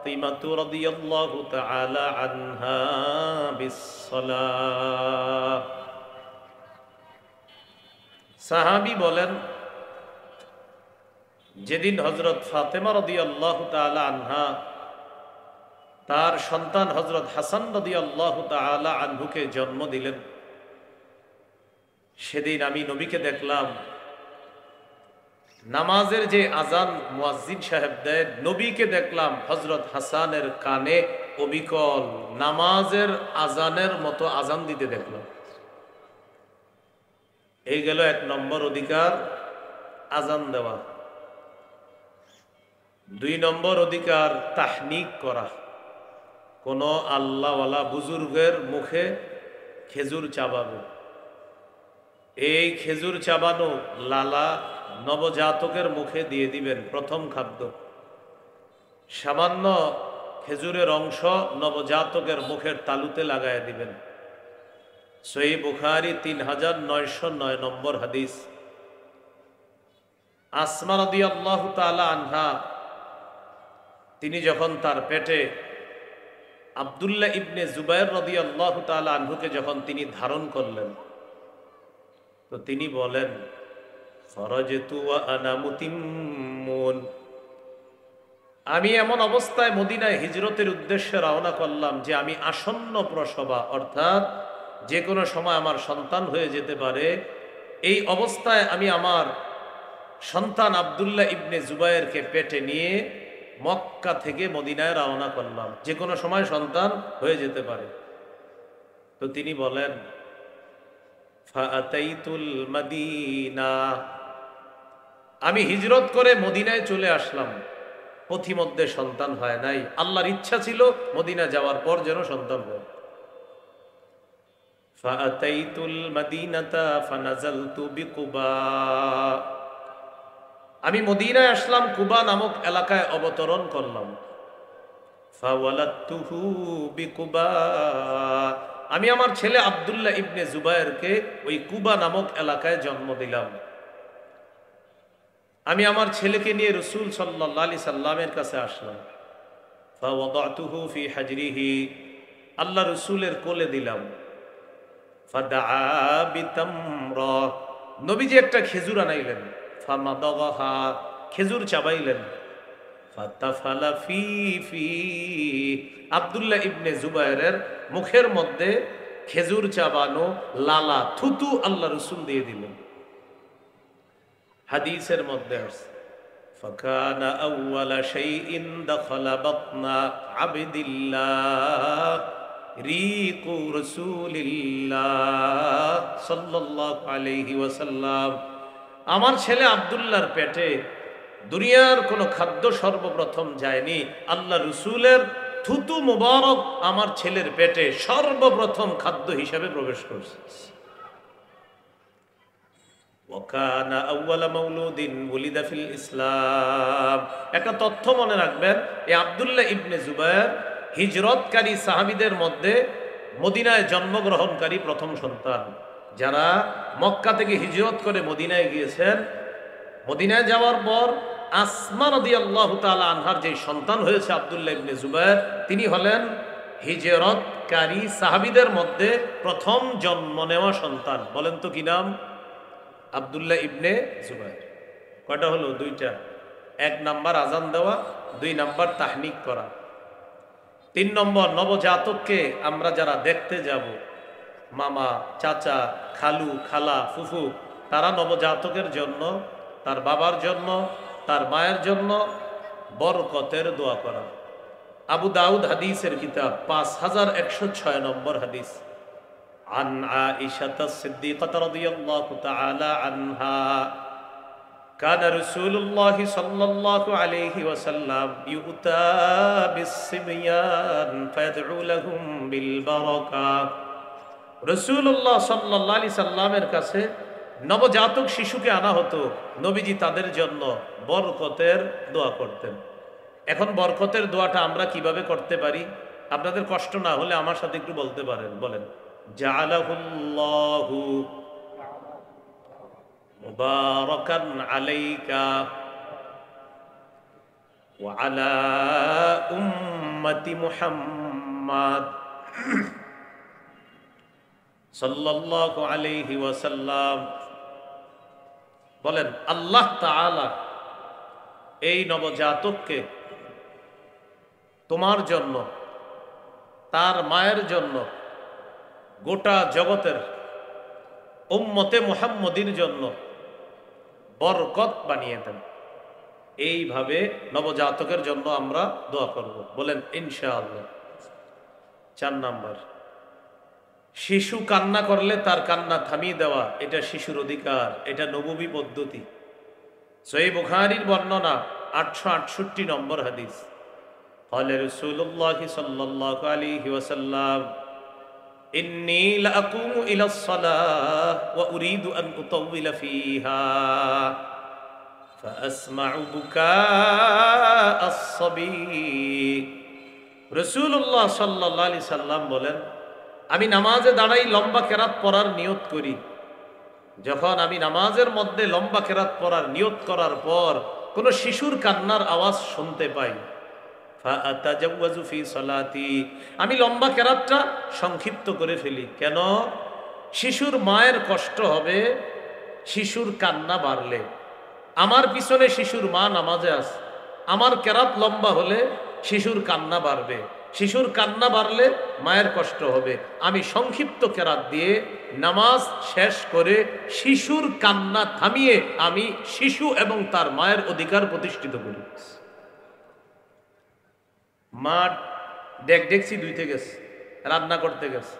ফাতিমাতু রাদিয়াল্লাহু তাআলা আনহা বিসসালাহ। সাহাবী বলেন, যেদিন হযরত ফাতেমা রাদিয়াল্লাহু তাআলা আনহা তার সন্তান হযরত হাসান রাদিয়াল্লাহু তাআলা আনহুকে জন্ম দিলেন, সেদিন আমি নবীকে দেখলাম নামাজের যে আজান মুয়াজ্জিন সাহেব দেয়, নবীকে দেখলাম হযরত হাসানের কানে অবিকল নামাজের আজানের মতো আজান দিতে দেখলাম। এই গেল 1 নম্বর অধিকার, আজান দেওয়া। 2 নম্বর অধিকার, তাহনিক করা। কোন আল্লাহওয়ালা বুজুর্গের মুখে খেজুর চাবাবে। এই খেজুর চাবানো লালা নবজাতকের মুখে দিয়ে দিবেন, প্রথম খাদ্য। সামান্য খেজুরের অংশ নবজাতকের মুখের তালুতে লাগায় দিবেন। সহিহ বুখারী 3909 নম্বর হাদিস। আসমা রাদিয়াল্লাহু তাআলা আনহা, তিনি যখন তার পেটে আব্দুল্লাহ ইবনে জুবায়ের রাদিয়াল্লাহু তাআলা আনহুকে যখন তিনি ধারণ করলেন, তো তিনি বলেন, ফরাজতু ওয়া আনা মুতিম্মুন, আমি এমন অবস্থায় মদিনায় হিজরতের উদ্দেশ্যে রওনা করলাম যে আমি আসন্ন প্রসবা, অর্থাৎ যে কোনো সময় আমার সন্তান হয়ে যেতে পারে। এই অবস্থায় আমি আমার সন্তান আব্দুল্লাহ ইবনে জুবায়েরকে পেটে নিয়ে মক্কা থেকে মদিনায় রওনা করলাম, যে কোনো সময় সন্তান হয়ে যেতে পারে। তো তিনি বলেন, ফাআতাইতুল মাদিনা, আমি হিজরত করে মদিনায় চলে আসলাম। পথিমধ্যে সন্তান হয় নাই, আল্লাহর ইচ্ছা ছিল মদিনা যাওয়ার পর যেন সন্তান হয়। ফাআতাইতুল মাদিনাতা ফানাজালতু বিকুবা, আমি মদিনায় আসলাম, কুবা নামক এলাকায় অবতরণ করলাম। ফাওয়ালাদতুহু বিকুবা, আমি আমার ছেলে আব্দুল্লাহ ইবনে জুবায়েরকে ওই কুবা নামক এলাকায় জন্ম দিলাম। আমি আমার ছেলেকে নিয়ে রাসূল সাল্লাল্লাহু আলাইহি সাল্লামের কাছে আসলাম। ফাওয়াদাতুহু ফি হাজরিহি, আল্লাহ রাসূলের কোলে দিলাম। ফাদাআ বিতামরা, নবীজি একটা খেজুর আনাইলেন। ফামাদাগাহা, খেজুর চাবাইলেন। ফাতাফালা ফি ফি, আব্দুল্লাহ ইবনে জুবায়েরের মুখের মধ্যে খেজুর চাবানো লালা থুতু আল্লাহ রাসূল দিয়ে দিলেন। হাদিসের মধ্যে আছে, ফাকানা আউওয়ালা শাইইন দাখালা বাতনা আবদিল্লাহ রিকু রাসূলিল্লাহ সাল্লাল্লাহু আলাইহি ওয়াসাল্লাম, আমার ছেলে আব্দুল্লাহর পেটে দুনিয়ার কোনো খাদ্য সর্বপ্রথম যায়নি, আল্লাহ রসুলের থুতু মুবারক আমার ছেলের পেটে সর্বপ্রথম খাদ্য হিসাবে প্রবেশ করছে। ওয়াকানা আউওয়ালা মাউলুদিন উলিদা ফিল ইসলাম, একটা তথ্য মনে রাখবেন, এই আব্দুল্লাহ ইবনে জুবায়ের হিজরতকারী সাহাবীদের মধ্যে মদিনায় জন্মগ্রহণকারী প্রথম সন্তান। যারা মক্কা থেকে হিজরত করে মদিনায় গিয়েছেন, মদিনায় যাওয়ার পর আসমা রাদিয়াল্লাহু তাআলা আনহার যে সন্তান হয়েছে আব্দুল্লাহ ইবনে জুবায়ের, তিনি হলেন হিজরতকারী সাহাবীদের মধ্যে প্রথম জন্ম নেওয়া সন্তান। বলেন তো কি নাম? আব্দুল্লাহ ইবনে জুবায়ের। কয়টা হলো? 2টা। 1 নাম্বার আজান দেওয়া, 2 নাম্বার তাহনিক করা। 3 নম্বর, নবজাতককে আমরা যারা দেখতে যাব, মামা, চাচা, খালু, খালা, ফুফু, তারা নবজাতকের জন্য, তার বাবার জন্য, তার মায়ের জন্য বরকতের দোয়া করা। আবু দাউদ হাদিসের কিতাব 5106 নম্বর হাদিস। আন আয়েশা সিদ্দিকাহ রাদিয়াল্লাহু তাআলা আনহা, কানা রাসূলুল্লাহ সাল্লাল্লাহু আলাইহি ওয়াসাল্লাম ইউতা বিস-সিবয়ান ফায়াদউ লাহুম বিল বারাকাহ, রাসূলুল্লাহ সাল্লাল্লাহু আলাইহি সাল্লামের কাছে নবজাতক শিশুকে আনা হতো, নবীজি তাদের জন্য বরকতের দোয়া করতেন। এখন বরকতের দোয়াটা আমরা কিভাবে করতে পারি? আপনাদের কষ্ট না হলে আমার সাথে একটু বলতে পারেন। বলেন, জাআলাহুল্লাহু মুবারাকান আলাইকা ওয়া আলা উম্মতি মুহাম্মাদ সাল্লাল্লাহু আলাইহি ওয়াসাল্লাম বলেন, আল্লাহ তাআলা এই নবজাতককে তোমার জন্য, তার মায়ের জন্য, গোটা জগতের উম্মতে মুহাম্মদীর জন্য বরকত বানিয়ে দেন। এইভাবে নবজাতকের জন্য আমরা দোয়া করব, বলেন ইনশাআল্লাহ। 4 নাম্বার, শিশু কান্না করলে তার কান্না থামিয়ে দেওয়া, এটা শিশুর অধিকার, এটা নববী পদ্ধতি। সহিহ বুখারীর বর্ণনা 868 নম্বর হাদিস। قال رسول الله صلى الله عليه وسلم إني لأقوم إلى الصلاة وأريد أن أطول فيها فأسمع بكاء الصبي। রাসূলুল্লাহ সাল্লাল্লাহু আলাইহি সাল্লাম বলেন, আমি নামাজে দাঁড়াই লম্বা কেরাত পড়ার নিয়ত করি। যখন আমি নামাজের মধ্যে লম্বা কেরাত পড়ার নিয়ত করার পর কোন শিশুর কান্নার আওয়াজ শুনতে পাই, ফাআতাজাওয়াজু ফি সালাতি, আমি লম্বা কেরাতটা সংক্ষিপ্ত করে ফেলি। কেন? শিশুর মায়ের কষ্ট হবে শিশুর কান্না বাড়লে। আমার পিছনে শিশুর মা নামাজে আছে, আমার কেরাত লম্বা হলে শিশুর কান্না বাড়বে, শিশুর কান্না বাড়লে মায়ের কষ্ট হবে। আমি সংক্ষিপ্ত কেরাত দিয়ে নামাজ শেষ করে শিশুর কান্না থামিয়ে আমি শিশু এবং তার মায়ের অধিকার প্রতিষ্ঠিত করি। মা ডেকছি ধুইতে গেছে, রান্না করতে গেছে,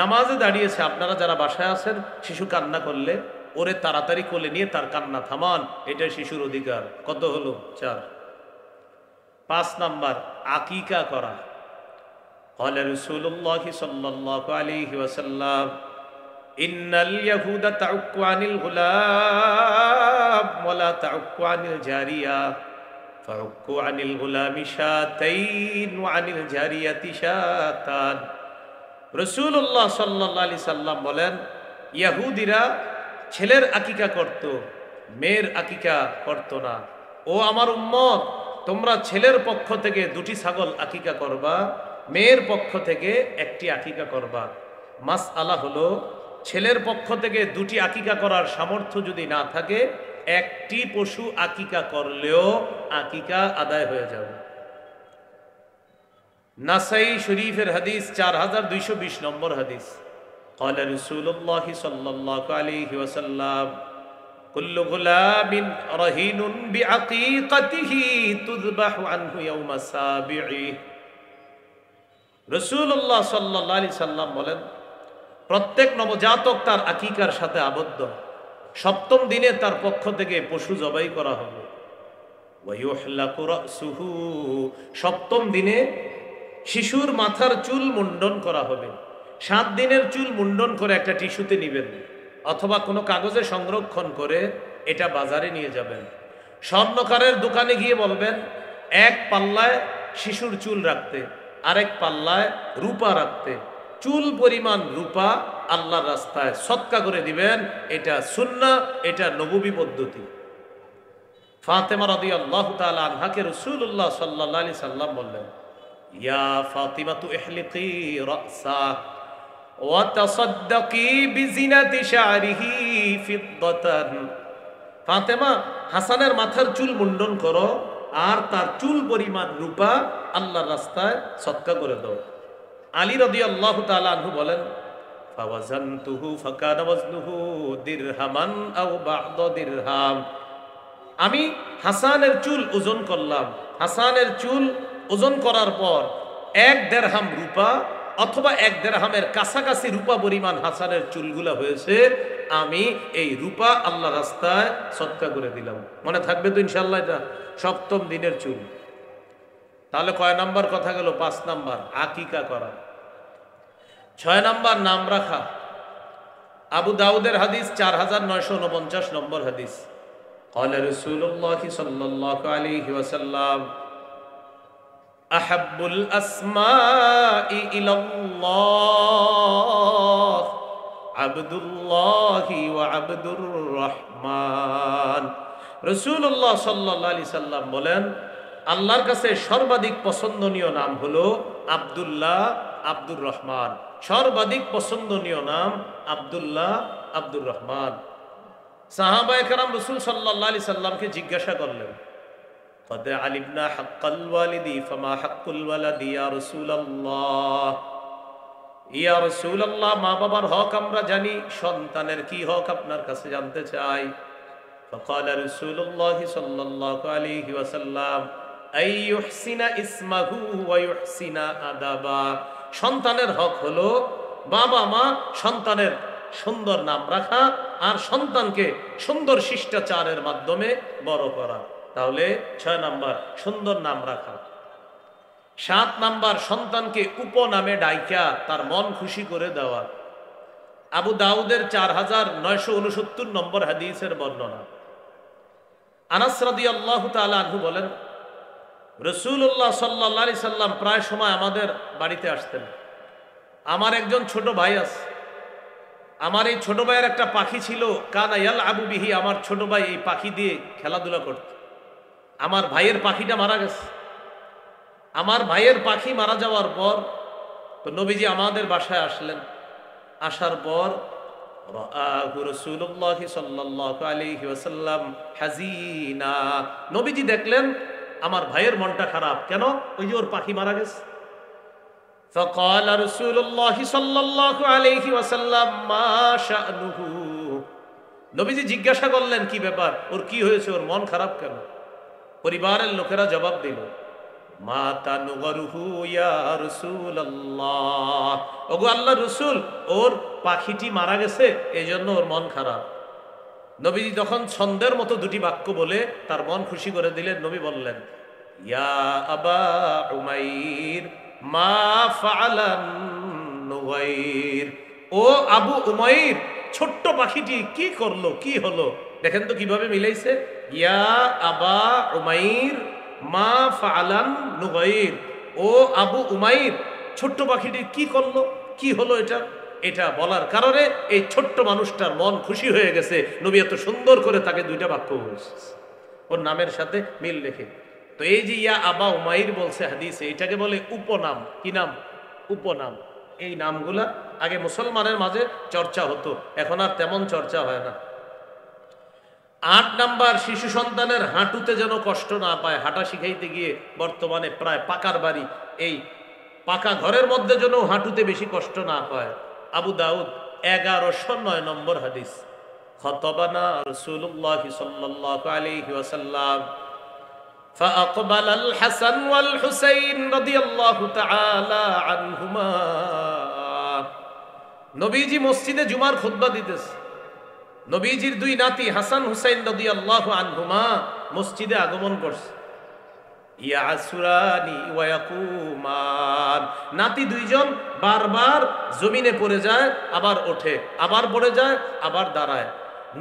নামাজে দাঁড়িয়েছে। আপনারা যারা বাসায় আছেন, শিশু কান্না করলে ওরে তাড়াতাড়ি কোলে নিয়ে তার কান্না থামান, এটা শিশুর অধিকার। কত হলো? 4। 5 নাম্বার, আকিকা করা। قال رسول الله صلى الله عليه وسلم إن اليهود تعق عن الغلام ولا تعق عن الجارية فعقوا عن الغلام شاتين وعن الجارية شاتان। রাসূলুল্লাহ সাল্লাল্লাহু আলাইহি সাল্লাম বলেন, ইহুদিরা ছেলের আকিকা করত, মেয়ের আকিকা করত না। ও আমার উম্মত, তোমরা ছেলের পক্ষ থেকে 2টি ছাগল আকিকা করবা, মেয়ের পক্ষ থেকে 1টি আকিকা করবা। মাসআলা হলো, ছেলের পক্ষ থেকে 2টি আকিকা করার সামর্থ্য যদি না থাকে, 1টি পশু আকিকা করলেও আকিকা আদায় হয়ে যাবে। নাসাই শরীফের হাদিস 4220 নম্বর হাদিস। قال رسول الله صلى الله عليه وسلم كل غلام رهين بعقيقته تذبح عنه يوم سابعه। রাসূলুল্লাহ সাল্লাল্লাহু আলাইহি সাল্লাম বলেন, প্রত্যেক নবজাতক তার আকিকার সাথে আবদ্ধ। 7ম দিনে তার পক্ষ থেকে পশু জবাই করা হবে। ওয়ায়ুহলাকু রাসুহু, 7ম দিনে শিশুর মাথার চুল মুন্ডন করা হবে। 7 দিনের চুল মুন্ডন করে একটা টিস্যুতে নিবেন অথবা কোনো কাগজে সংরক্ষণ করে এটা বাজারে নিয়ে যাবেন। স্বর্ণকারের দোকানে গিয়ে বলবেন, 1 পাল্লায় শিশুর চুল রাখতে, আরেক পাল্লায় রূপা রাখতে। চুল পরিমাণ রূপা আল্লাহর রাস্তায় সদকা করে দিবেন। এটা সুন্নাহ, এটা নববী পদ্ধতি। ফাতেমা রাদিয়াল্লাহু তাআলা আনহাকে রাসূলুল্লাহ সাল্লাল্লাহু আলাইহি সাল্লাম বললেন, ইয়া ফাতিমাতু ইহলিকি রাসা ওয়া তাসাদ্দাকি বিজিনাতি শা'রিহি ফিদ্দাতান। ফাতেমা, হাসানের মাথার চুল মুন্ডন করো আর তার চুল পরিমাণ রূপা আল্লাহর রাস্তায় সদকা করে দাও। আলী রাদিয়াল্লাহু তাআলা আনহু বলেন, ফাওয়াজানতুহু ফাকানা ওয়াজনুহু দিরহামান আও বা'দা দিরহাম। আমি হাসানের চুল ওজন করলাম। হাসানের চুল ওজন করার পর 1 দিরহাম রূপা অথবা 1 দিরহামের কাছাকাছি রূপা পরিমাণ হাসানের চুলগুলা হয়েছে। আমি এই রূপা আল্লাহর রাস্তায় সদকা করে দিলাম। মনে থাকবে তো ইনশাআল্লাহ? এটা 7ম দিনের চুল। তাহলে কয় নাম্বার কথা গেল? 5 নাম্বার, আকিকা করা। 6 নাম্বার, নাম রাখা। আবু দাউদের হাদিস 4949 নম্বর হাদিস। قال رسول الله صلى الله عليه وسلم أحب الأسماء إلى الله عبد الله وعبد الرحمن। রাসূলুল্লাহ সাল্লাল্লাহু আলাইহি সাল্লাম বলেন, আল্লাহর কাছে সর্বাধিক পছন্দনীয় নাম হলো আব্দুল্লাহ আব্দুর রহমান। সর্বাধিক পছন্দনীয় নাম আব্দুল্লাহ আব্দুর রহমান। সাহাবায়ে কেরাম রাসূল সাল্লাল্লাহু আলাইহি সাল্লামকে জিজ্ঞাসা করলেন, কদ আলিমনা হাক্কাল ওয়ালিদি ফামা হাক্কুল ওয়ালাদি ইয়া রাসূলুল্লাহ। ইয়া রাসূলুল্লাহ, মা বাবার হক আমরা জানি, সন্তানের কি হক আপনার কাছে জানতে চাই। ফাকাল রাসূলুল্লাহ সাল্লাল্লাহু আলাইহি ওয়াসাল্লাম আই ইউহসিনা ইসমাহু ওয়া ইউহসিনা আদাবা। সন্তানের হক হলো বাবা মা সন্তানের সুন্দর নাম রাখা আর সন্তানকে সুন্দর শিষ্টাচারের মাধ্যমে বড় করা। তাহলে 6 নাম্বার সুন্দর নাম রাখা। 7 নাম্বার সন্তানকে উপনামে ডাইকা তার মন খুশি করে দেওয়া। আবু দাউদের 4969 নম্বর হাদিসের বর্ণনা। আনাস রাদিয়াল্লাহু তাআলা আনহু বলেন, রাসূলুল্লাহ সাল্লাল্লাহু আলাইহি সাল্লাম প্রায় সময় আমাদের বাড়িতে আসতেন। আমার একজন ছোট ভাই আছে, আমার এই ছোট ভাইয়ের একটা পাখি ছিল, কানা ইয়ালআবু বিহি। আমার ছোট ভাই এই পাখি দিয়ে খেলাধুলা করত। আমার ভাইয়ের পাখিটা মারা গেছে। আমার ভাইয়ের পাখি মারা যাওয়ার পর তো নবীজি আমাদের বাসায় আসলেন। আসার পর রাআহু রাসূলুল্লাহ সাল্লাল্লাহু আলাইহি ওয়াসাল্লাম হাজিনা। নবীজি দেখলেন আমার ভাইয়ের মনটা খারাপ। কেন? ওই যে ওর পাখি মারা গেছে। فقال رسول الله صلى الله عليه وسلم ما شأنه। নবীজি জিজ্ঞাসা করলেন কি ব্যাপার, ওর কি হয়েছে, ওর মন খারাপ কেন? পরিবারের লোকেরা জবাব দিল, মা তানুগরুহু ইয়া রাসূলুল্লাহ। ওগো আল্লাহর রাসূল, ওর পাখিটি মারা গেছে, এজন্য ওর মন খারাপ। নবীজি তখন ছন্দের মতো দুটি বাক্য বলে তার মন খুশি করে দিলেন। নবী বললেন, ইয়া আবা উমাইর মা ফাআলান নুগাইর। ও আবু উমাইর, ছোট্ট পাখিটি কি করলো, কি হলো? দেখেন তো কিভাবে মিলাইছে। ইয়া আবা উমাইর মা ফাআলান নুগাইর। ও আবু উমাইর, ছোট্ট পাখিটি কি করলো, কি হলো? এটা বলার কারণে এই ছোট্ট মানুষটার মন খুশি হয়ে গেছে। নবী এত সুন্দর করে তাকে দুইটা বাক্য বলেছে ওর নামের সাথে মিল রেখে। তো এই যে ইয়া আবা উমাইর বলছে হাদিসে, এটাকে বলে উপনাম। কি নাম? উপনাম। এই নামগুলা আগে মুসলমানের মাঝে চর্চা হতো, এখন আর তেমন চর্চা হয় না। 8 নাম্বার, শিশু সন্তানের হাঁটুতে যেন কষ্ট না পায়। হাঁটা শিখাইতে গিয়ে বর্তমানে প্রায় পাকার বাড়ি, এই পাকা ঘরের মধ্যে যেন হাঁটুতে বেশি কষ্ট না পায়। আবু দাউদ 1109 নম্বর হাদিস। খতবানা রাসূলুল্লাহ সাল্লাল্লাহু আলাইহি ওয়াসাল্লাম فأقبل الحسن والحسين رضي الله تعالى عنهما। নবীজি মসজিদে জুমার খুতবা দিতেছে। নবীজির 2 নাতি হাসান হুসাইন রাদিয়াল্লাহু আনহুমা মসজিদে আগমন করছে। ইয়াসুরানি ওয়া ইয়াকুমান। নাতি 2 জন বারবার জমিনে পড়ে যায়, আবার ওঠে, আবার পড়ে যায়, আবার দাঁড়ায়।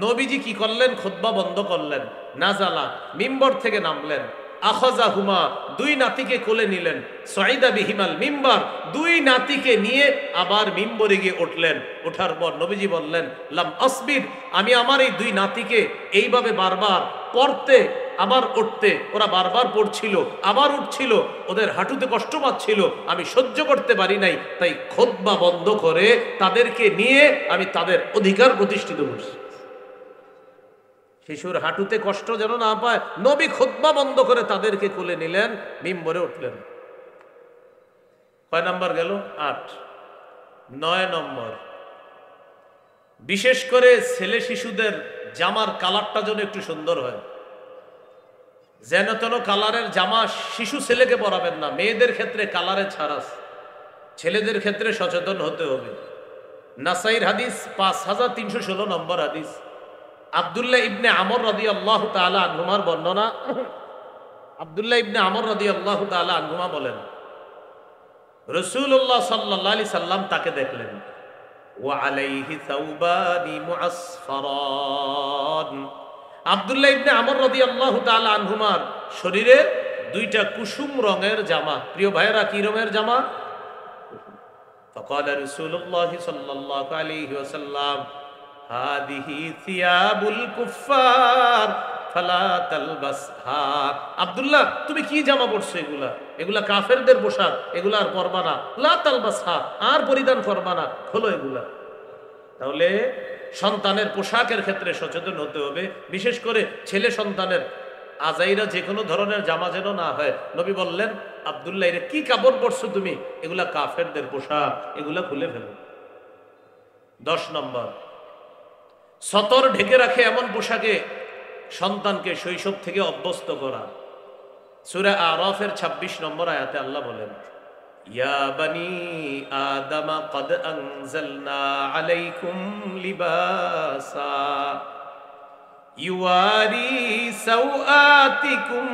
নবীজি কি করলেন? খুতবা বন্ধ করলেন। নাজালা, মিম্বর থেকে নামলেন। আখাযাহুমা, 2 নাতিকে কোলে নিলেন। সাইদা বিহিমাল মিম্বার, 2 নাতিকে নিয়ে আবার মিম্বরে গিয়ে উঠলেন। ওঠার পর নবীজি বললেন, লাম আসবির, আমি আমার এই 2 নাতিকে এইভাবে বারবার পড়তে আবার উঠতে, ওরা বারবার পড়ছিল আবার উঠছিল, ওদের হাঁটুতে কষ্ট পাচ্ছিল, আমি সহ্য করতে পারি নাই, তাই খুতবা বন্ধ করে তাদেরকে নিয়ে আমি তাদের অধিকার প্রতিষ্ঠিত করছি। শিশুর হাঁটুতে কষ্ট যেন না পায়, নবী খুতবা বন্ধ করে তাদেরকে কোলে নিলেন, মিম্বরে উঠলেন। কয় নাম্বার গেল? 8। 9 নম্বর, বিশেষ করে ছেলে শিশুদের জামার কালারটা যেন একটু সুন্দর হয়। যেন তেন কালারের জামা শিশু ছেলেকে পরাবেন না। মেয়েদের ক্ষেত্রে কালারে ছাড় আছে, ছেলেদের ক্ষেত্রে সচেতন হতে হবে। নাসাইর হাদিস 5316 নম্বর হাদিস। আব্দুল্লাহ ইবনে আমর রাদিয়াল্লাহু তাআলা আনহুমার বর্ণনা। আব্দুল্লাহ ইবনে আমর রাদিয়াল্লাহু তাআলা আনহুমা বলেন, রাসূলুল্লাহ সাল্লাল্লাহু আলাইহি সাল্লাম তাকে দেখলেন, ওয়া আলাইহি সাওবানি মুআসফারান। আব্দুল্লাহ ইবনে আমর রাদিয়াল্লাহু তাআলা আনহুমার শরীরে 2টা কুসুম রঙের জামা। প্রিয় ভাইয়েরা, কি রঙের জামা? ফাকাল রাসূলুল্লাহ সাল্লাল্লাহু আলাইহি ওয়াসাল্লাম, হাদিহি সিয়াবুল কুফার ফালা তালবাসহা। আব্দুল্লাহ তুমি কি জামা পরছো এগুলা? এগুলা কাফেরদের পোশাক, এগুলা আর পরবা না। লা তালবাসহা, আর পরিধান করবা না, খোলো এগুলা। তাহলে সন্তানের পোশাকের ক্ষেত্রে সচেতন হতে হবে, বিশেষ করে ছেলে সন্তানের আজাইরা যে কোনো ধরনের জামা যেন না হয়। নবী বললেন, আব্দুল্লাহ এর কি কাপড় পরছো তুমি? এগুলা কাফেরদের পোশাক, এগুলা খুলে ফেলো। 10 নম্বর, সতর ঢেকে রাখে এমন পোশাকে সন্তানকে শৈশব থেকে অভ্যস্ত করা। সূরা আরাফের 26 নম্বর আয়াতে আল্লাহ বলেন, ইয়া বানি আদম কদ আনজালনা আলাইকুম লিবাসা ইউয়ারি সাওআতিকুম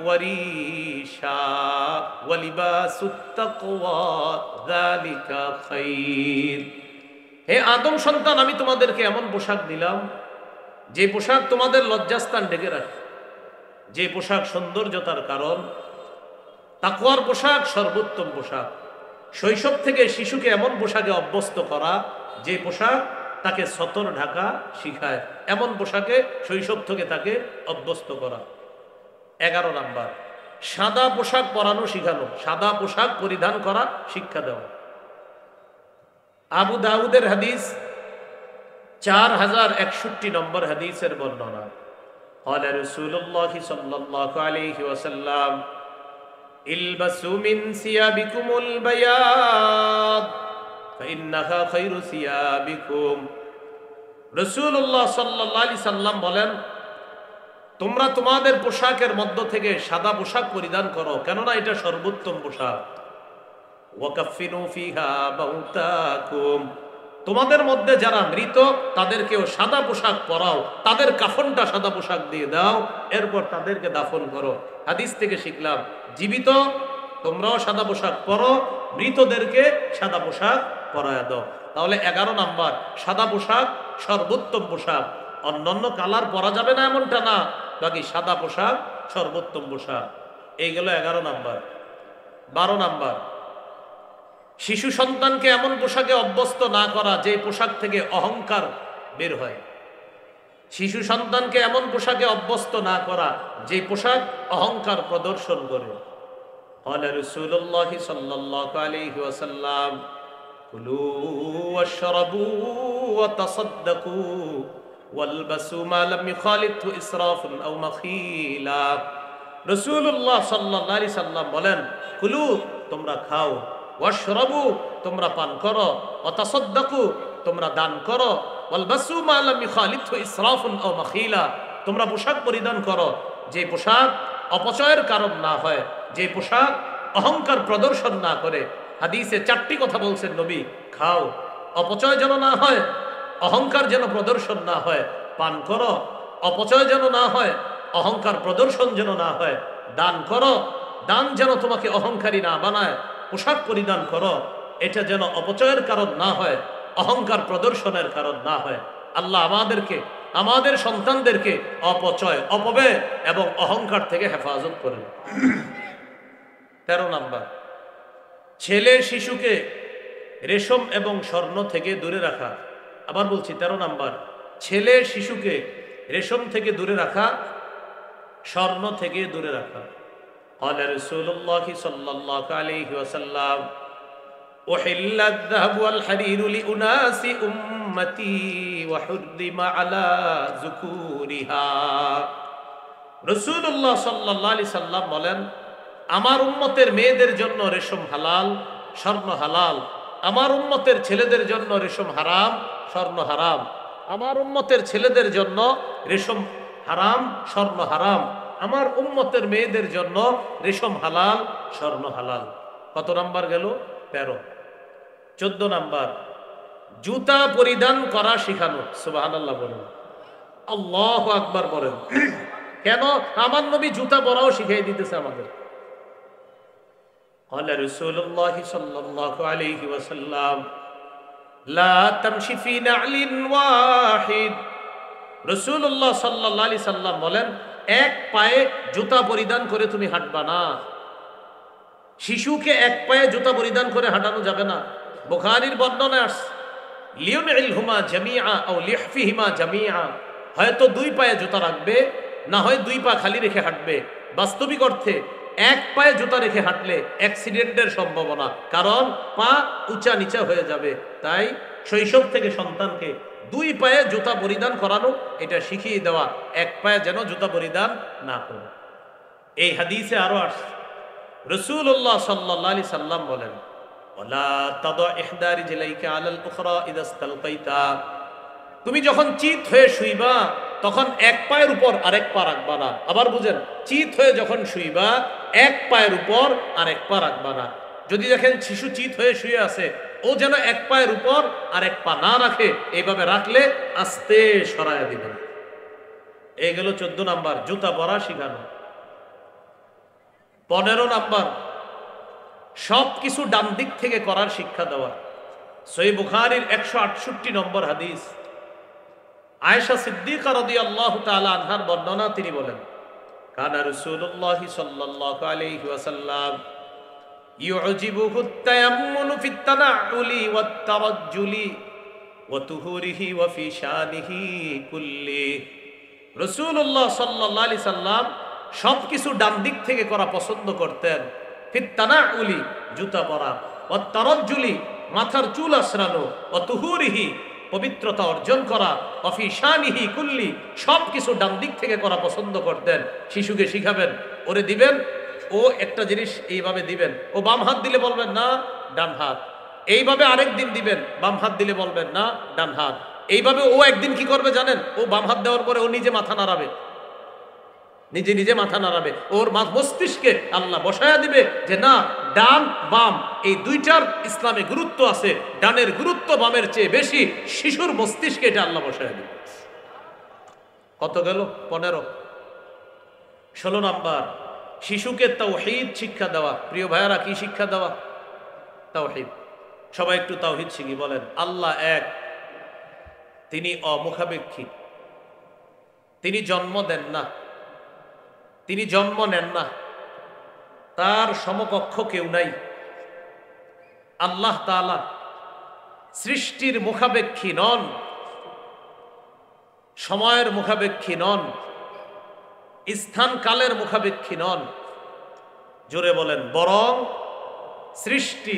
ওয়ারিশা ওয়া লিবাসুত তাকওয়া যালিকা খায়র। হে আদম সন্তান, আমি তোমাদেরকে এমন পোশাক দিলাম যে পোশাক তোমাদের লজ্জাস্থান ঢেকে রাখে, যে পোশাক সৌন্দর্যতার কারণ। তাকওয়ার পোশাক সর্বোত্তম পোশাক। শৈশব থেকে শিশুকে এমন পোশাকে অভ্যস্ত করা যে পোশাক তাকে সতর ঢাকা শিখায়, এমন পোশাকে শৈশব থেকে তাকে অভ্যস্ত করা। 11 নাম্বার, সাদা পোশাক পরানো শিখানো, সাদা পোশাক পরিধান করা শিক্ষা দেওয়া। আবু দাউদের হাদিস 4061 নম্বর হাদিসের বর্ণনা, قال رسول الله صلى الله عليه وسلم البسوا من ثيابكم البياض فإنها خير ثيابكم। রাসূলুল্লাহ সাল্লাল্লাহু আলাইহি সাল্লাম বলেন, তোমরা তোমাদের পোশাকের মধ্য থেকে সাদা পোশাক পরিধান করো, কেননা এটা সর্বোত্তম পোশাক। ওয়াকাফিনু ফিহা মাউতাকুম, তোমাদের মধ্যে যারা মৃত তাদেরকেও সাদা পোশাক পরাও, তাদের কাফনটা সাদা পোশাক দিয়ে দাও, এরপর তাদেরকে দাফন করো। হাদিস থেকে শিখলাম, জীবিত তোমরাও সাদা পোশাক পরো, মৃতদেরকে সাদা পোশাক পরায়া দাও। তাহলে 11 নাম্বার, সাদা পোশাক সর্বোত্তম পোশাক। অন্যান্য কালার পরা যাবে না এমনটা না, বাকি সাদা পোশাক সর্বোত্তম পোশাক। এই গেল 11 নাম্বার। 12 নাম্বার, শিশু সন্তানকে এমন পোশাকে অভ্যস্ত না করা যে পোশাক থেকে অহংকার বের হয়। শিশু সন্তানকে এমন পোশাকে অভ্যস্ত না করা যে পোশাক অহংকার প্রদর্শন করে। قال رسول الله صلى الله عليه وسلم كلوا واشربوا وتصدقوا والبسوا ما لم يخالطه اسراف او مخيلا। রাসূলুল্লাহ সাল্লাল্লাহু আলাইহি সাল্লাম বলেন, কুলু তোমরা খাও, ওয়াশরাবু তোমরা পান করো, ওয়াতাসাদদাকু তোমরা দান করো, ওয়ালবাসু মা লাম ইখালিতহু ইসরাফুন আও মাখিলা তোমরা পোশাক পরিধান করো যে পোশাক অপচয়ের কারণ না হয়, যে পোশাক অহংকার প্রদর্শন না করে। হাদিসে 4টি কথা বলছেন নবী, খাও, অপচয় যেন না হয়, অহংকার যেন প্রদর্শন না হয়, পান করো, অপচয় যেন না হয়, অহংকার প্রদর্শন যেন না হয়, দান করো, দান যেন তোমাকে অহংকারী না বানায়, পোশাক পরিধান করো, এটা যেন অপচয়ের কারণ না হয়, অহংকার প্রদর্শনের কারণ না হয়। আল্লাহ আমাদেরকে, আমাদের সন্তানদেরকে অপচয়, অপব্যয় এবং অহংকার থেকে হেফাজত করেন। 13 নাম্বার, ছেলে শিশুকে রেশম এবং স্বর্ণ থেকে দূরে রাখা। আবার বলছি 13 নাম্বার, ছেলে শিশুকে রেশম থেকে দূরে রাখা, স্বর্ণ থেকে দূরে রাখা। قال رسول الله صلى الله عليه وسلم أحل الذهب والحرير لأناس أمتي وحرم على ذكورها। রাসূলুল্লাহ সাল্লাল্লাহু আলাইহি সাল্লাম বলেন, আমার উম্মতের মেয়েদের জন্য রেশম হালাল, স্বর্ণ হালাল। আমার উম্মতের ছেলেদের জন্য রেশম হারাম, স্বর্ণ হারাম। আমার উম্মতের ছেলেদের জন্য রেশম হারাম, স্বর্ণ হারাম। আমার উম্মতের মেয়েদের জন্য রেশম হালাল, স্বর্ণ হালাল। কত নাম্বার গেল? 13। 14 নাম্বার, জুতা পরিধান করা শিখানো। সুবহানাল্লাহ বলেন, আল্লাহু আকবার বলেন। কেন? আমার নবী জুতা পরাও শিখিয়ে দিতেছে আমাদের। قال رسول الله صلى الله عليه وسلم لا تمشي في نعل واحد। রাসূলুল্লাহ সাল্লাল্লাহু আলাইহি সাল্লাম বলেন, এক পায়ে জুতা পরিধান করে তুমি হাঁটবা না। শিশুকে এক পায়ে জুতা পরিধান করে হাঁটানো যাবে না। বুখারীর বর্ণনায় আসছে, লিউনইলহুমা জামিআ আও লিহফিহিমা জামিআ, হয়তো 2 পায়ে জুতা রাখবে না হয় দুই পা খালি রেখে হাঁটবে। বাস্তবিক অর্থে এক পায়ে জুতা রেখে হাঁটলে অ্যাক্সিডেন্টের সম্ভাবনা, কারণ পা উঁচা নিচা হয়ে যাবে। তাই শৈশব থেকে সন্তানকে দুই পায়ে জুতা পরিধান করানো, এটা শিখিয়ে দেওয়া, এক পায়ে যেন জুতা পরিধান না করে। এই হাদিসে আরো আসছে, রাসূলুল্লাহ সাল্লাল্লাহু আলাইহি সাল্লাম বলেন, ওয়ালা তাদা ইহদা রিজলাইকা আলাল উখরা ইযা ইসতালকাইতা, তুমি যখন চিত হয়ে শুইবা তখন এক পায়ের উপর আরেক পা রাখবা না। আবার বুঝেন, চিত হয়ে যখন শুইবা এক পায়ের উপর আরেক পা রাখবা না। যদি দেখেন শিশু চিত হয়ে শুয়ে আছে, ও যেন এক পায়ের উপর আরেক পা না রাখে, এইভাবে রাখলে আস্তে সরায়া দিবেন। এই গেল 14 নাম্বার, জুতা পরা শিখানো। 15 নাম্বার, সব কিছু ডান দিক থেকে করার শিক্ষা দেওয়া। সহিহ বুখারীর 168 নম্বর হাদিস, আয়েশা সিদ্দিকা রাদিয়াল্লাহু তাআলা আনহার বর্ণনা, তিনি বলেন, কানা রাসূলুল্লাহ সাল্লাল্লাহু আলাইহি ওয়াসাল্লাম ইউজিবুহু আত-তায়াম্মুনু ফিত তানাউলি ওয়াত তারাজ্জুলি ওয়া তুহুরিহি ওয়া ফি শানিহি কুল্লি। রাসূলুল্লাহ সাল্লাল্লাহু আলাইহি সাল্লাম সবকিছু ডান দিক থেকে করা পছন্দ করতেন। ফিত তানাউলি, জুতা পরা, ওয়াত তারাজ্জুলি, মাথার চুল আঁচড়ানো, ওয়া তুহুরিহি, পবিত্রতা অর্জন করা, অফি শানিহি কুল্লি, সবকিছু ডান দিক থেকে করা পছন্দ করতেন। শিশুকে শিখাবেন, ওরে দিবেন, ও একটা জিনিস এইভাবে দিবেন, ও বাম হাত দিলে বলবেন না ডান হাত, এইভাবে আরেক দিন দিবেন, বাম হাত দিলে বলবেন না ডান হাত। এইভাবে ও একদিন কি করবে জানেন, ও বাম হাত দেওয়ার পরে ও নিজে মাথা নাড়াবে, নিজে নিজে মাথা নাড়াবে। ওর মস্তিষ্কে আল্লাহ বসায়া দিবে যে না, ডান বাম এই দুইটার ইসলামে গুরুত্ব আছে, ডানের গুরুত্ব বামের চেয়ে বেশি। শিশুর মস্তিষ্কে এটা আল্লাহ বসায়া দিবে। কত গেল? 15। 16 নাম্বার, শিশুকে তাওহীদ শিক্ষা দেওয়া। প্রিয় ভাইয়ারা, কি শিক্ষা দেওয়া? তাওহীদ। সবাই একটু তাওহীদ শিখি, বলেন আল্লাহ এক, তিনি অমুখাপেক্ষী, তিনি জন্ম দেন না, তিনি জন্ম নেন না, তার সমকক্ষ কেউ নাই। আল্লাহ তাআলা সৃষ্টির মুখাপেক্ষী নন, সময়ের মুখাপেক্ষী নন, স্থান কালের মুখাপেক্ষী নন। জোরে বলেন, বরং সৃষ্টি,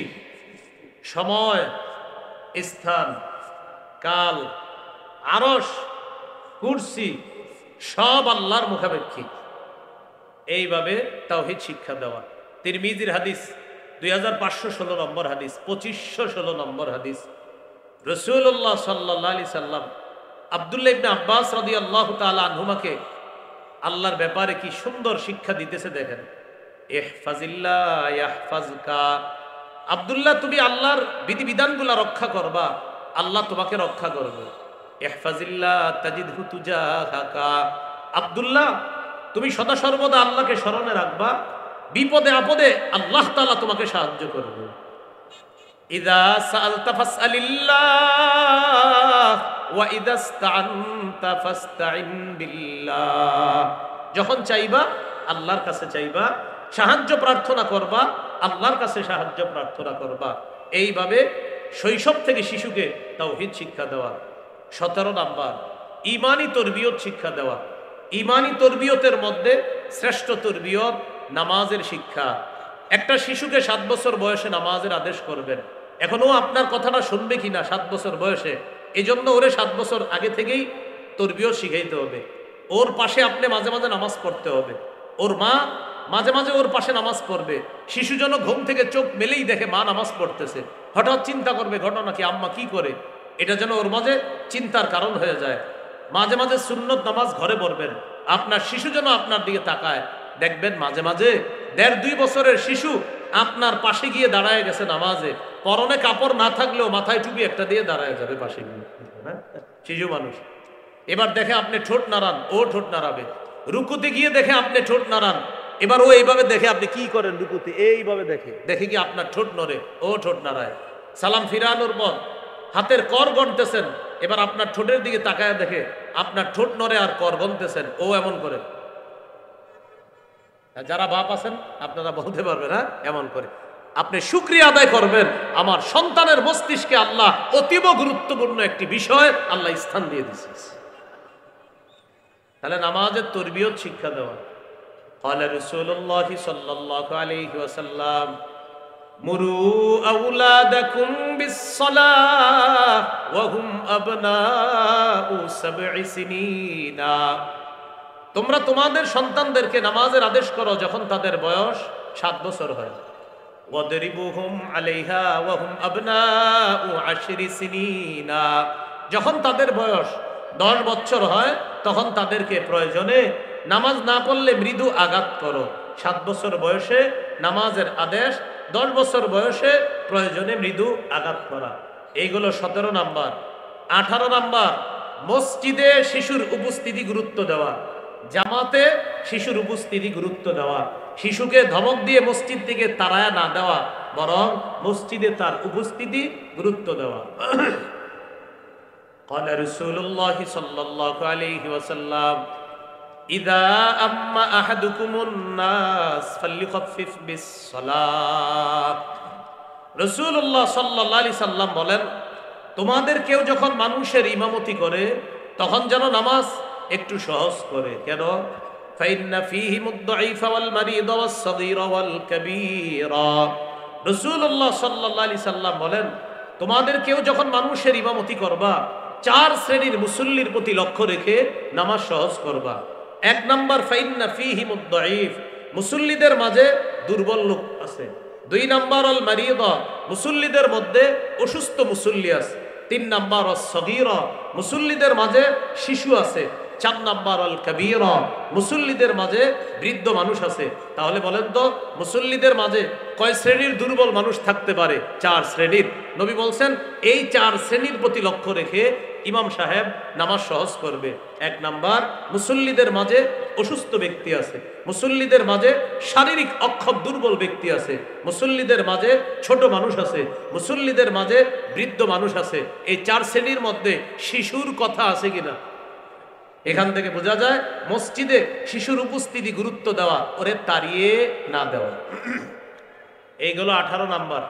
সময়, স্থান, কাল, আরশ, কুরসি সব আল্লাহর মুখাপেক্ষী। এইভাবে তাওহীদ শিক্ষা দেওয়া। তিরমিজির হাদিস 2516 নম্বর হাদিস, 2516 নম্বর হাদিস, রাসূলুল্লাহ সাল্লাল্লাহু আলাইহি সাল্লাম আব্দুল্লাহ ইবনে আব্বাস রাদিয়াল্লাহু তাআলা আনহুমাকে আল্লাহর ব্যাপারে কি সুন্দর শিক্ষা দিতেছে দেখেন। ইহফাজিল্লাহ ইয়াহফাজকা, আব্দুল্লাহ তুমি আল্লাহর বিধিবিধানগুলো রক্ষা করবা, আল্লাহ তোমাকে রক্ষা করবে। ইহফাজিল্লাহ তাজিদহু তুজাহাকা, আব্দুল্লাহ তুমি সদা সর্বদা আল্লাহকে স্মরণে রাখবা, বিপদে আপদে আল্লাহ তাআলা তোমাকে সাহায্য করবে। ইযা সাআলতা ফাসআলিল্লাহ ওয়া ইযা ইসতাআনতা ফাসতাইন বিল্লাহ, যখন চাইবা আল্লাহর কাছে চাইবা, সাহায্য প্রার্থনা করবা আল্লাহর কাছে সাহায্য প্রার্থনা করবা। এইভাবে শৈশব থেকে শিশুকে তাওহীদ শিক্ষা দেওয়া। 17 নাম্বার, ঈমানি তরবিয়ত শিক্ষা দেওয়া। ঈমানি তরবিয়তের মধ্যে শ্রেষ্ঠ তরবিয়ত নামাজের শিক্ষা। একটা শিশুকে 7 বছর বয়সে নামাজের আদেশ করবেন, এখনো আপনার কথাটা শুনবে কিনা 7 বছর বয়সে, এই জন্য ওরে 7 বছর আগে থেকেই তরবিয়ত শিখাইতে হবে। ওর পাশে আপনি মাঝে মাঝে নামাজ পড়তে হবে, ওর মা মাঝে মাঝে ওর পাশে নামাজ পড়বে। শিশু যেন ঘুম থেকে চোখ মেলেই দেখে মা নামাজ পড়তেছে, হঠাৎ চিন্তা করবে ঘটনা কি, আম্মা কি করে, এটা যেন ওর মাঝে চিন্তার কারণ হয়ে যায়। মাঝে মাঝে সুন্নত নামাজ ঘরে পড়বেন, আপনার শিশু যেন আপনার দিকে তাকায়। দেখবেন মাঝে মাঝে 1.5-2 বছরের শিশু আপনার পাশে গিয়ে দাঁড়ায় গেছে নামাজে, পরনে কাপড় না থাকলেও মাথায় টুপি একটা দিয়ে দাঁড়ায় যাবে পাশে গিয়ে, শিশু মানুষ। এবার দেখে আপনি ঠোঁট নাড়ান, ও ঠোঁট নাড়াবে। রুকুতে গিয়ে দেখে আপনি ঠোঁট নাড়ান, এবার ও এইভাবে দেখে আপনি কি করেন রুকুতে, এইভাবে দেখে দেখে কি আপনার ঠোঁট নড়ে, ও ঠোঁট নাড়ায়। সালাম ফিরানোর পর হাতের কর গণতেছেন, এবার আপনার ঠোঁটের দিকে তাকায় দেখে আপনার ঠোঁট নড়ে আর কর গণতেছেন, ও এমন করে। যারা বাপ আছেন আপনারা বলতে পারবেন, হ্যাঁ এমন করে। আপনি শুকরিয়া আদায় করবেন, আমার সন্তানের মস্তিষ্কে আল্লাহ অতীব গুরুত্বপূর্ণ একটি বিষয় আল্লাহ স্থান দিয়ে দিয়েছে। তাহলে নামাজের তরবিয়ত শিক্ষা দেওয়া। قال رسول الله صلى الله عليه وسلم مروا أولادكم بالصلاة وهم أبناء 7 سنين। তোমরা তোমাদের সন্তানদেরকে নামাজের আদেশ করো যখন তাদের বয়স 7 বছর হয়। ওয়াদরিবুহুম আলাইহা ওয়া হুম আবনাউ 10 সিনিন। যখন তাদের বয়স 10 বছর হয় তখন তাদেরকে প্রয়োজনে নামাজ না পড়লে মৃদু আঘাত করো। 7 বছর বয়সে নামাজের আদেশ, 10 বছর বয়সে প্রয়োজনে মৃদু আঘাত করা। এইগুলো 17 নাম্বার। 18 নাম্বার, মসজিদে শিশুর উপস্থিতি গুরুত্ব দেওয়া, জামাতে শিশুর উপস্থিতি গুরুত্ব দেওয়া, শিশুকে ধমক দিয়ে মসজিদ থেকে তাড়ায়া না দেওয়া, বরং মসজিদে তার উপস্থিতি গুরুত্ব দেওয়া। قال رسول الله صلى الله عليه وسلم إذا أما أحدكم الناس فليخفف بالصلاة। রাসূলুল্লাহ সাল্লাল্লাহু আলাইহি সাল্লাম বলেন, তোমাদের কেউ যখন মানুষের ইমামতি করে তখন যেন নামাজ একটু সহজ করে। কেন? ফাইন্না ফীহি মুদ-দাঈফা ওয়াল মারিদ ওয়াস সাগীরা ওয়াল কাবীরা। রাসূলুল্লাহ সাল্লাল্লাহু আলাইহি সাল্লাম বলেন, তোমাদের কেউ যখন মানুষের ইমামতি করবা 4 শ্রেণীর মুসল্লির প্রতি লক্ষ্য রেখে নামাজ সহজ করবা। 1 নাম্বার, ফাইন্না ফীহি মুদ-দাঈফ, মুসল্লিদের মাঝে দুর্বল লোক আছে। 2 নাম্বার, আল মারিদ, মুসল্লিদের মধ্যে অসুস্থ মুসল্লি আছে। 3 নাম্বার, আস-সাগীরা, মুসল্লিদের মাঝে শিশু আছে। 4 নাম্বার, আল কাবীরা, মুসল্লিদের মাঝে বৃদ্ধ মানুষ আছে। তাহলে বলেন তো মুসল্লিদের মাঝে কয় শ্রেণীর দুর্বল মানুষ থাকতে পারে? 4 শ্রেণীর। নবী বলছেন এই 4 শ্রেণীর প্রতি লক্ষ্য রেখে ইমাম সাহেব নামাজ সহজ করবে। 1 নাম্বার, মুসল্লিদের মাঝে অসুস্থ ব্যক্তি আছে, মুসল্লিদের মাঝে শারীরিক অক্ষম দুর্বল ব্যক্তি আছে, মুসল্লিদের মাঝে ছোট মানুষ আছে, মুসল্লিদের মাঝে বৃদ্ধ মানুষ আছে। এই 4 শ্রেণীর মধ্যে শিশুর কথা আছে কিনা? এখান থেকে বোঝা যায় মসজিদে শিশুর উপস্থিতি গুরুত্ব দেওয়া, ওরে তাড়িয়ে না দেওয়া। এইগুলো 18 নাম্বার।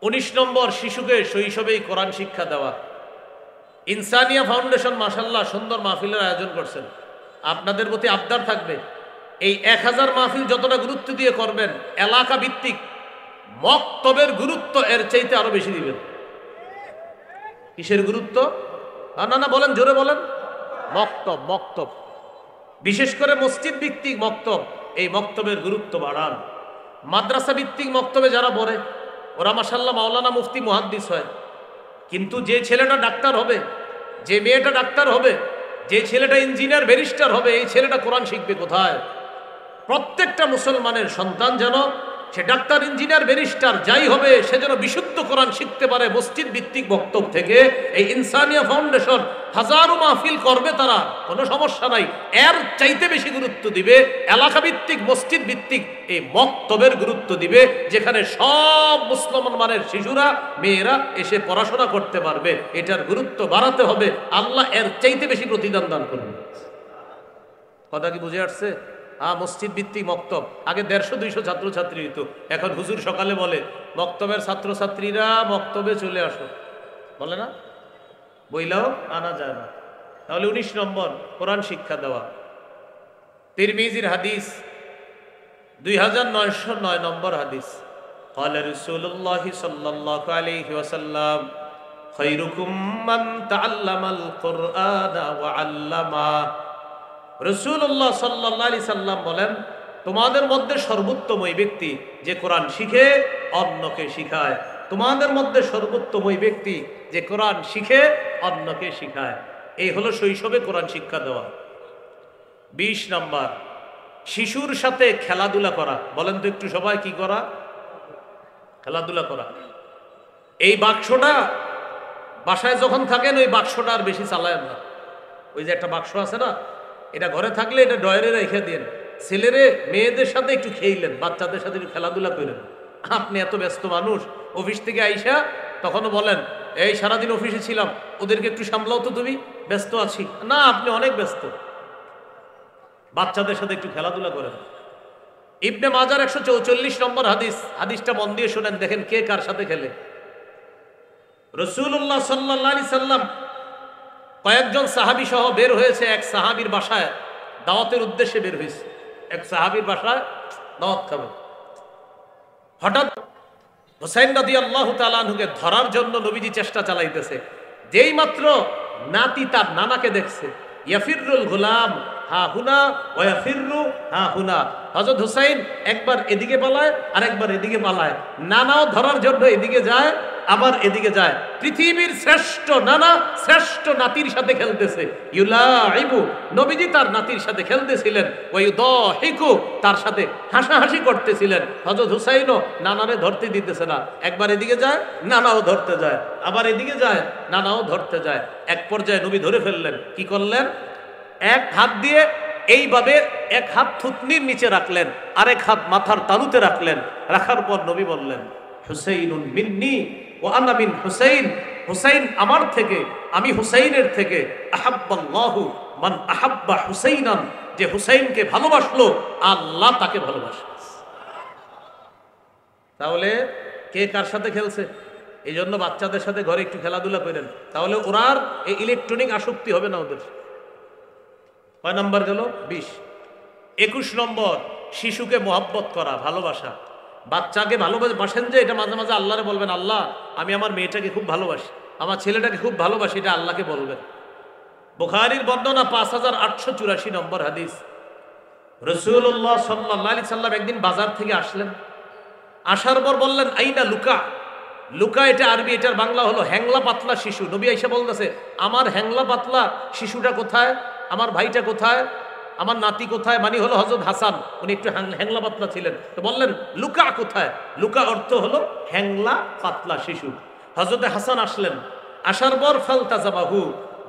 19 নম্বর, শিশুকে শৈশবেই কোরআন শিক্ষা দেওয়া। ইনসানিয়া ফাউন্ডেশন মাশাআল্লাহ সুন্দর মাহফিলের আয়োজন করছেন। আপনাদের প্রতি আবদার থাকবে এই 1000 মাহফিল যতটা গুরুত্ব দিয়ে করবেন, এলাকা ভিত্তিক মক্তবের গুরুত্ব এর চাইতে আরো বেশি দিবেন। কিসের গুরুত্ব? না বলেন, জোরে বলেন। মক্তব, মক্তব, বিশেষ করে মসজিদ ভিত্তিক মক্তব, এই মক্তবের গুরুত্ব বাড়ান। মাদ্রাসা ভিত্তিক মক্তবে যারা পড়ে ওরা মাশাআল্লাহ মাওলানা মুফতি মুহাদ্দিস হয়, কিন্তু যে ছেলেটা ডাক্তার হবে, যে মেয়েটা ডাক্তার হবে, যে ছেলেটা ইঞ্জিনিয়ার ব্যারিস্টার হবে, এই ছেলেটা কোরআন শিখবে কোথায়? প্রত্যেকটা মুসলমানের সন্তান যেন সে ডাক্তার, ইঞ্জিনিয়ার, ব্যারিস্টার যাই হবে সে যেন বিশুদ্ধ কোরআন শিখতে পারে মসজিদ ভিত্তিক বক্তব্য থেকে। এই ইনসানিয়া ফাউন্ডেশন হাজারো মাহফিল করবে, তারা কোনো সমস্যা নাই, এর চাইতে বেশি গুরুত্ব দিবে এলাকা ভিত্তিক মসজিদ ভিত্তিক এই বক্তব্যের গুরুত্ব দিবে, যেখানে সব মুসলমানের শিশুরা, মেয়েরা এসে পড়াশোনা করতে পারবে। এটার গুরুত্ব বাড়াতে হবে। আল্লাহ এর চাইতে বেশি প্রতিদান দান করবে। কথা কি বুঝে আসছে? মসজিদ ভিত্তিক মক্তব আগে 150-200 ছাত্রছাত্রী হইতো, এখন হুজুর সকালে বলে মক্তবের ছাত্রছাত্রীরা মক্তবে চলে আসো, বলে না? বইলাও আনা যায় না। তাহলে 19 নম্বর, কোরআন শিক্ষা দেওয়া। তিরমিজির হাদিস 2909 নম্বর হাদিস, قال رسول الله صلى الله عليه وسلم خيركم من تعلم القرآن وعلمه। রাসূলুল্লাহ সাল্লাল্লাহু আলাইহি সাল্লাম বলেন, তোমাদের মধ্যে সর্বোত্তম ওই ব্যক্তি যে কোরআন শিখে অন্যকে শিখায়। তোমাদের মধ্যে সর্বোত্তম ওই ব্যক্তি যে কোরআন শিখে অন্যকে শিখায়। এই হলো শৈশবে কোরআন শিক্ষা দেওয়া। 20 নম্বর, শিশুর সাথে খেলাধুলা করা। বলেন তো একটু সবাই, কি করা? খেলাধুলা করা। এই বাক্সটা বাসায় যখন থাকেন ওই বাক্সটা আর বেশি চালায়েন না। ওই যে একটা বাক্স আছে না, এটা ঘরে থাকলে এটা ডয়ারে রেখে দেন। ছেলেরে মেয়েদের সাথে একটু খেইলেন, বাচ্চাদের সাথে একটু খেলাধুলা করেন। আপনি এত ব্যস্ত মানুষ, অফিস থেকে আইসা তখনও বলেন এই সারাদিন অফিসে ছিলাম, ওদেরকে একটু সামলাও তো, তুমি ব্যস্ত আছি না, আপনি অনেক ব্যস্ত। বাচ্চাদের সাথে একটু খেলাধুলা করেন। ইবনে মাজার 144 নম্বর হাদিস, হাদিসটা মন দিয়ে শোনেন, দেখেন কে কার সাথে খেলে। রাসূলুল্লাহ সাল্লাল্লাহু আলাইহি সাল্লাম কয়েকজন সাহাবী সহ বের হয়েছে এক সাহাবীর বাসায় দাওয়াতের উদ্দেশ্যে বের হয়েছে, এক সাহাবীর বাসায় দাওয়াত খাবে। হঠাৎ হুসাইন রাদিয়াল্লাহু তাআলা আনহুকে ধরার জন্য নবীজি চেষ্টা চালাইতেছে। যেই মাত্র নাতি তার নানাকে দেখছে, ইয়াফিরুল গুলাম হা হুনা ওয়া ইয়াফিরু হা হুনা, হযরত হুসাইন একবার এদিকে পালায় আর একবার এদিকে পালায়। নানাও ধরার জন্য এদিকে যায় আবার এদিকে যায়। পৃথিবীর শ্রেষ্ঠ নানা শ্রেষ্ঠ নাতির সাথে খেলতেছে। ইউলাইবু, নবীজি তার নাতির সাথে খেলতেছিলেন, ওয়া ইউদাহিকু, তার সাথে হাসাহাসি করতেছিলেন। হযরত হুসাইনও নানারে ধরতে দিতেছে না, একবার এদিকে যায় নানাও ধরতে যায়, আবার এদিকে যায় নানাও ধরতে যায়। এক পর্যায়ে নবী ধরে ফেললেন। কি করলেন? এক হাত দিয়ে এইভাবে এক হাত থুতনির নিচে রাখলেন, আরেক হাত মাথার তালুতে রাখলেন। রাখার পর নবী বললেন, হুসাইনুন মিন্নি ওয়া আনা মিন হুসাইন, হুসাইন আমার থেকে, আমি হুসাইনের থেকে। আহাব্বাল্লাহু মান আহাব্বা হুসাইনান, যে হুসাইনকে ভালোবাসলো আল্লাহ তাকে ভালোবাসে। তাহলে কে কার সাথে খেলছে? এই জন্য বাচ্চাদের সাথে ঘরে একটু খেলাধুলা করেন, তাহলে ওরার এই ইলেকট্রনিক আসক্তি হবে না ওদের। কয় নম্বর গেল? 20। 21 নম্বর, শিশুকে মোহাব্বত করা, ভালোবাসা। বাচ্চাকে ভালোবাসেন যে, এটা মাঝে মাঝে আল্লাহরে বলবেন, আল্লাহ আমি আমার মেয়েটাকে খুব ভালোবাসি, আমার ছেলেটাকে খুব ভালোবাসি, এটা আল্লাহকে বলবেন। বুখারীর বর্ণনা 5884 নম্বর হাদিস। রাসূলুল্লাহ সাল্লাল্লাহু আলাইহি সাল্লাম একদিন বাজার থেকে আসলেন। আসার পর বললেন, আইনা লুকা। লুকা এটা আরবি, এটার বাংলা হলো হ্যাংলা পাতলা শিশু। নবী আয়েশা বলতেছে, আমার হ্যাংলা পাতলা শিশুটা কোথায়? আমার ভাইটা কোথায়? আমার নাতি কোথায়? মানে হলো হযরত হাসান, উনি একটু হ্যাংলা পাতলা ছিলেন। তো বললেন লুকা কোথায়? লুকা অর্থ হলো হ্যাংলা পাতলা শিশু। হযরত হাসান আসলেন। আসার পর ফালতাজাবাহু,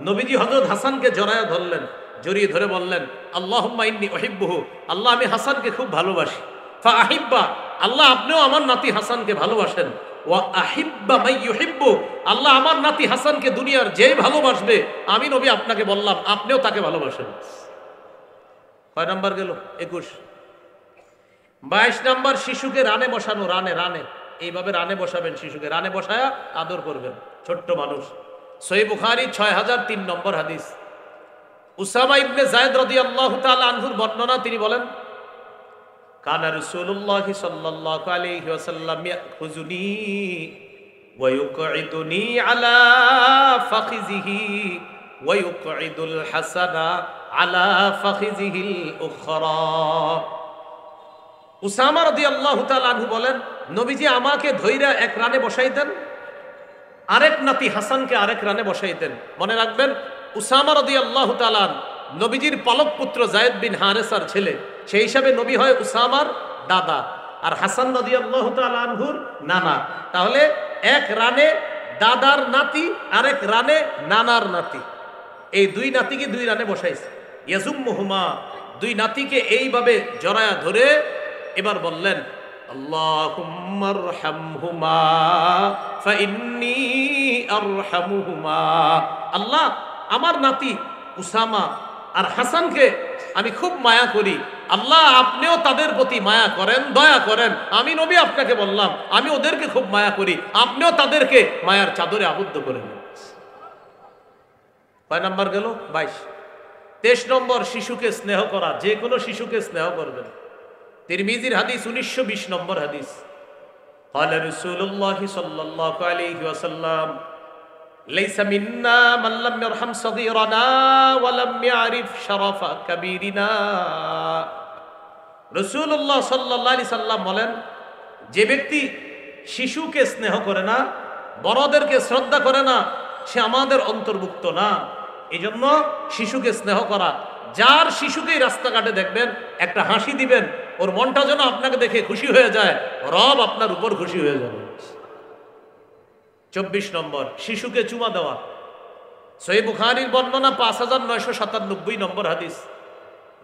নবীজি হযরত হাসানকে জড়ায়া ধরলেন, জড়িয়ে ধরে বললেন, আল্লাহুম্মা ইন্নী উহিব্বুহু, আল্লাহ আমি হাসানকে খুব ভালোবাসি। ফা আহিব্বা, আল্লাহ আপনিও আমার নাতি হাসানকে ভালোবাসেন। ওয়া আহিব্বা মান ইউহিব্বু, আল্লাহ আমার নাতি হাসানকে দুনিয়ার যে ভালোবাসবে, আমি নবী আপনাকে বললাম আপনিও তাকে ভালোবাসেন। কয় নাম্বার গেল? 21। 22 নাম্বার, শিশুকে রানে বসানো। রানে রানে এইভাবে রানে বসাবেন শিশুকে, রানে বসায়া আদর করবেন, ছোট্ট মানুষ। সহিহ বুখারী 6003 নম্বর হাদিস। উসামা ইবনে যায়েদ রাদিয়াল্লাহু তাআলা আনহুর বর্ণনা, তিনি বলেন, কানা রাসূলুল্লাহ সাল্লাল্লাহু আলাইহি ওয়াসাল্লাম ইয়াখুযুনি ওয়া ইউকঈদুনি আলা ফাখিযিহি ওয়া ইউকঈদুল হাসানা আলা ফাখিযিহিল উখরা। উসামা রাদিয়াল্লাহু তাআলা আনহু বলেন, নবীজি আমাকে ধইরা এক রানে বসাইতেন, আরেক নাতি হাসানকে আরেক রানে বসাইতেন। মনে রাখবেন, উসামা রাদিয়াল্লাহু তাআলা নবীজির পালক পুত্র যায়েদ বিন হারেসার ছেলে, সেই হিসাবে নবী হয় উসামার দাদা, আর হাসান রাদিয়াল্লাহু তাআলা আনহুর নানা। তাহলে এক রানে দাদার নাতি, আরেক রানে নানার নাতি, এই দুই নাতিকে দুই রানে বসাইছে। ইয়াজুম্মুহুমা, দুই নাতিকে এইভাবে জড়ায়া ধরে এবার বললেন, আল্লাহুম্মা আরহামহুমা ফাইন্নী আরহামুহুমা, আল্লাহ আমার নাতি উসামা আর হাসানকে আমি খুব মায়া করি, আল্লাহ আপনিও তাদের প্রতি মায়া করেন, দয়া করেন। আমি নবী আপনাকে বললাম আমি ওদেরকে খুব মায়া করি, আপনিও তাদেরকে মায়ার চাদরে আবদ্ধ করে নেন। কয় নাম্বার গেল? 22। 23 নম্বর, শিশুকে স্নেহ করা, যে কোনো শিশুকে স্নেহ করবেন। তিরমিজির হাদিস 1920 নম্বর হাদিস। ক্বালা রাসূলুল্লাহ সাল্লাল্লাহু আলাইহি ওয়াসাল্লাম, লাইসা মিন্না মান লাম ইয়ারহাম সাগীরানা ওয়া লাম ইয়ারিফ শারাফা কাবীরিনা। রাসূলুল্লাহ সাল্লাল্লাহু আলাইহি সাল্লাম বলেন, যে ব্যক্তি শিশুকে স্নেহ করে না, বড়দেরকে শ্রদ্ধা করে না, সে আমাদের অন্তর্ভুক্ত না। এজন্য শিশুকে স্নেহ করা। যার শিশুকেই রাস্তাঘাটে দেখবেন একটা হাসি দিবেন, ওর মনটা যেন আপনাকে দেখে খুশি হয়ে যায়, রব আপনার উপর খুশি হয়ে যাবে। 24 নম্বর, শিশুকে চুমা দেওয়া। সহিহ বুখারীর বর্ণনা 5997 নম্বর হাদিস।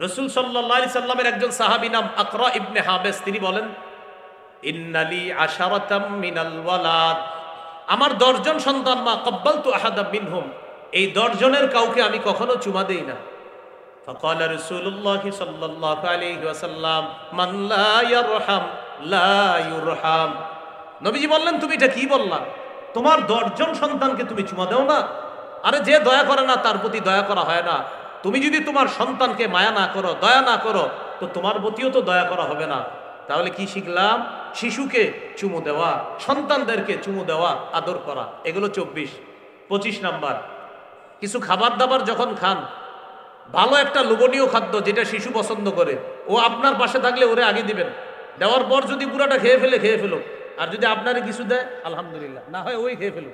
রাসূল সাল্লাল্লাহু আলাইহি সাল্লামের একজন সাহাবী নাম আকরা ইবনে হাবেস, তিনি বলেন, ইন্নালি আশারাতাম মিনাল ওয়ালাদ, আমার 10 জন সন্তান, মা ক্বাব্বালতু আহাদাম মিনহুম, এই 10 জনের কাউকে আমি কখনো চুমা দেই না। فقال رسول الله صلى الله عليه وسلم من لا يرحم لا يرحم। নবীজি বললেন, তুমি এটা কি বললা? তোমার 10 জন সন্তানকে তুমি চুমা দাও না? আরে যে দয়া করে না তার প্রতি দয়া করা হয় না। তুমি যদি তোমার সন্তানকে মায়া না করো, দয়া না করো, তো তোমার প্রতিও তো দয়া করা হবে না। তাহলে কি শিখলাম? শিশুকে চুমু দেওয়া, সন্তানদেরকে চুমু দেওয়া, আদর করা, এগুলো 24। 25 নাম্বার, কিছু খাবার দাবার যখন খান, ভালো একটা লোভনীয় খাদ্য যেটা শিশু পছন্দ করে, ও আপনার পাশে থাকলে ওরে আগে দিবেন। দেওয়ার পর যদি পুরাটা খেয়ে ফেলো, আর যদি আপনারে কিছু দেয় আলহামদুলিল্লাহ, না হয় ওই খেয়ে ফেলো।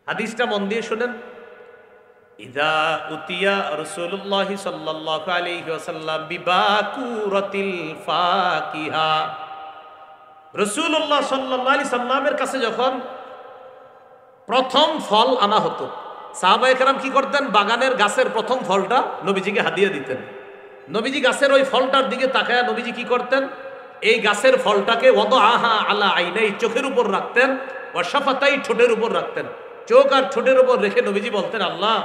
হাদিসটা মন দিয়ে শোনেন। ইদা উতিয়া রাসূলুল্লাহ সাল্লাল্লাহু আলাইহি ওয়াসাল্লাম বিবাকুরাতিল ফাকিহা, রাসূলুল্লাহ সাল্লাল্লাহু আলাইহি সাল্লামের কাছে যখন প্রথম ফল আনা হতো, সাহাবায়ে কেরাম কি করতেন? বাগানের গাছের প্রথম ফলটা নবীজিকে হাদিয়া দিতেন। নবীজি গাছের ওই ফলটার দিকে তাকায়া নবীজি কি করতেন? এই গাছের ফলটাকে ওয়াদাআহা আলা আইনাই, চোখের উপর রাখতেন, ওয়া শাফাতাই, ঠোঁটের উপর রাখতেন। চোখ আর ঠোঁটের উপর রেখে নবীজি বলতেন, আল্লাহ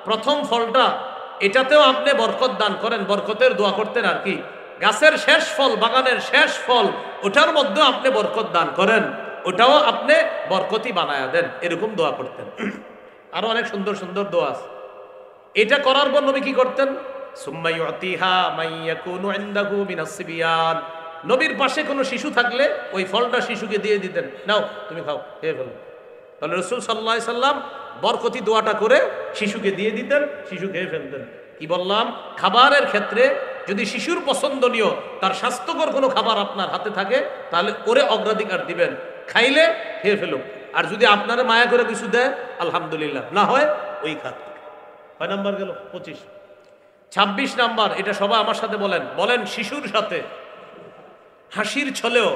প্রথম ফলটা এটাতেও আপনি বরকত দান করেন, বরকতের দোয়া করতেন। আর কি গাছের শেষ ফল, বাগানের শেষ ফল, ওটার মধ্যেও আপনি বরকত দান করেন, ওটাও আপনি বরকতি বানায়া দেন, এরকম দোয়া করতেন। আরো অনেক সুন্দর সুন্দর দোয়া আছে। এটা করার পর নবী কি করতেন? সুম্মা ইউতিহা মাইয়াকুনু ইনদাহু মিনাস সিবিয়ান, নবীর পাশে কোনো শিশু থাকলে ওই ফলটা শিশুকে দিয়ে দিতেন, নাও তুমি খাও, খেয়ে ফেলো। তাহলে রাসূল সাল্লাল্লাহু আলাইহি সাল্লাম বরকতি দোয়াটা করে শিশুকে দিয়ে দিতেন, শিশু খেয়ে ফেলতেন। কি বললাম? খাবারের ক্ষেত্রে যদি শিশুর পছন্দনীয়, তার স্বাস্থ্যকর কোনো খাবার আপনার হাতে থাকে, তাহলে ওরে অগ্রাধিকার দিবেন, খাইলে খেয়ে ফেলো। আর যদি আপনারা মায়া করে কিছু দেয় আলহামদুলিল্লাহ, না হয় ওই খাত। 6 নাম্বার গেল। 25। 26 নাম্বার, এটা সবাই আমার সাথে বলেন, শিশুর সাথে হাসির ছলেও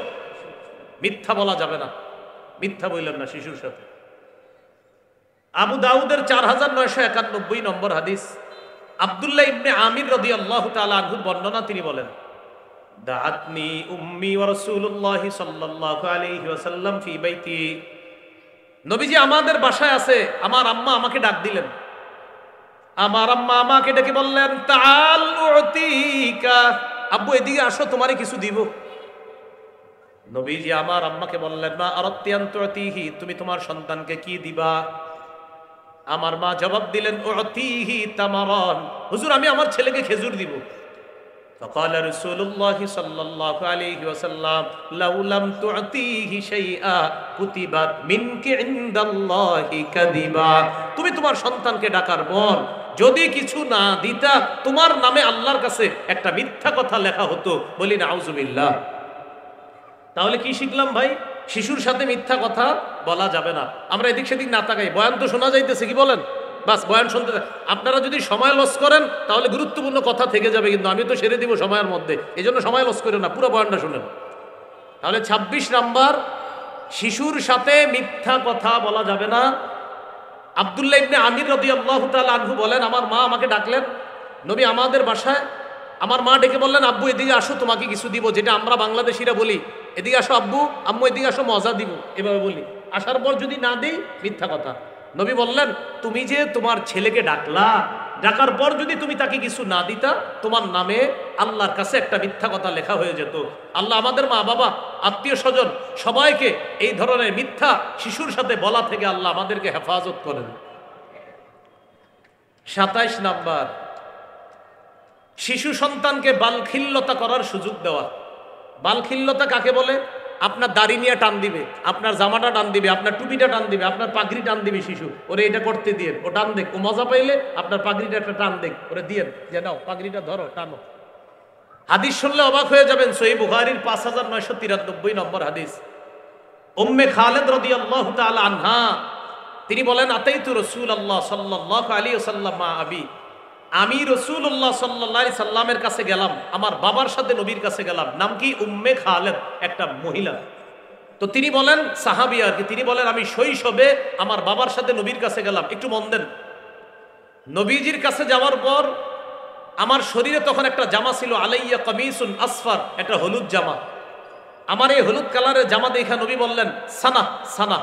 মিথ্যা বলা যাবে না। মিথ্যা বললেন না শিশুর সাথে। আবু দাউদের 4991 নম্বর হাদিস, আব্দুল্লাহ ইবনে আমির রাদিয়াল্লাহু তাআলা আনহুর বর্ণনা, তিনি বলেন, দাআতনি উম্মি ওয়া রাসূলুল্লাহ সাল্লাল্লাহু আলাইহি ওয়াসাল্লাম ফি বাইতি, নবীজি আমাদের বাসায় আছে, আমার আম্মা আমাকে ডাক দিলেন। আমার আম্মা আমাকে ডেকে বললেন, তাআল উতিকা, আব্বু এদিকে আসো, তোমারে কিছু দিব। নবীজি আমার আম্মাকে বললেন, মা আরাদতি আন তুতিহি, তুমি তোমার সন্তানকে কি দিবা? আমার মা জবাব দিলেন, উতিহি তামারান, হুজুর আমি আমার ছেলেকে খেজুর দিব। فقال رسول الله صلى الله عليه وسلم لو لم تعطيه شيئا كتبت منك عند الله كذبا, তুমি তোমার সন্তানকে ডাকার পর যদি কিছু না দিতা, তোমার নামে আল্লাহর কাছে একটা মিথ্যা কথা লেখা হতো। বলি নাউজুবিল্লাহ। তাহলে কি শিখলাম ভাই? শিশুর সাথে মিথ্যা কথা বলা যাবে না। আমরা এদিক সেদিক না তাকাই, বয়ান তো শোনা যাইতেছে, কি বলেন? বাস বয়ান শুনতে, আপনারা যদি সময় লস করেন তাহলে গুরুত্বপূর্ণ কথা থেকে যাবে, কিন্তু আমি তো সেরে দিব সময়ের মধ্যে, এই জন্য সময় লস করেন না, পুরো বয়ানটা শুনেন। তাহলে 26 নাম্বার, শিশুর সাথে মিথ্যা কথা বলা যাবে না। আব্দুল্লাহ ইবনে আমির রাদিয়াল্লাহু তাআলা আনহু বলেন, আমার মা আমাকে ডাকলেন, নবী আমাদের বাসায়, আমার মা ডেকে বললেন, আব্বু এদিকে আসো, তোমাকে কিছু দিব, যেটা আমরা বাংলাদেশিরা বলি, এদিকে আসো আব্বু, আম্মু এদিকে আসো, মজা দিব, এভাবে বলি। আসার পর যদি না দিই, মিথ্যা কথা। নবী বললেন, তুমি যে তোমার ছেলেকে ডাকলা, ডাকার পর যদি তুমি তাকে কিছু না দিতা, তোমার নামে আল্লাহর কাছে একটা মিথ্যা কথা লেখা হয়ে যেত। আল্লাহ আমাদের মা বাবা, আত্মীয় স্বজন সবাইকে এই ধরনের মিথ্যা শিশুর সাথে বলা থেকে আল্লাহ আমাদেরকে হেফাজত করেন। 27 নাম্বার, শিশু সন্তানকে বালখিল্যতা করার সুযোগ দেওয়া। বালখিল্যতা কাকে বলে? আপনার দাড়ি নিয়ে টান দিবে, আপনার জামাটা টান দিবে, আপনার টুপিটা টান দিবে, আপনার পাগড়ি টান দিবে শিশু, ওরে এটা করতে দিয়ে, ও টান দেখ, ও মজা পাইলে আপনার পাগড়িটা একটা টান দেখ, ওরে দিয়ে যে নাও পাগড়িটা ধরো, টানো। হাদিস শুনলে অবাক হয়ে যাবেন, সহিহ বুখারীর 5993 নম্বর হাদিস। উম্মে খালেদ রাদিয়াল্লাহু তাআলা আনহা, তিনি বলেন, আতাইতু রাসূলুল্লাহ সাল্লাল্লাহু আলাইহি ওয়াসাল্লাম মা আবি, আমি রাসূলুল্লাহ সাল্লাল্লাহু আলাইহি সাল্লামের কাছে গেলাম, আমার বাবার সাথে নবীর কাছে গেলাম। নাম কি? উম্মে খালেদ, একটা মহিলা। তো তিনি বলেন, সাহাবী আর কি, তিনি বলেন, আমি শৈশবে আমার বাবার সাথে নবীর কাছে গেলাম। একটু মন দেন, নবীজির কাছে যাওয়ার পর আমার শরীরে তখন একটা জামা ছিল, আলাইয়া কামিসুন আসফার, একটা হলুদ জামা। আমার এই হলুদ কালারের জামা দেখা নবী বললেন, সানা সানা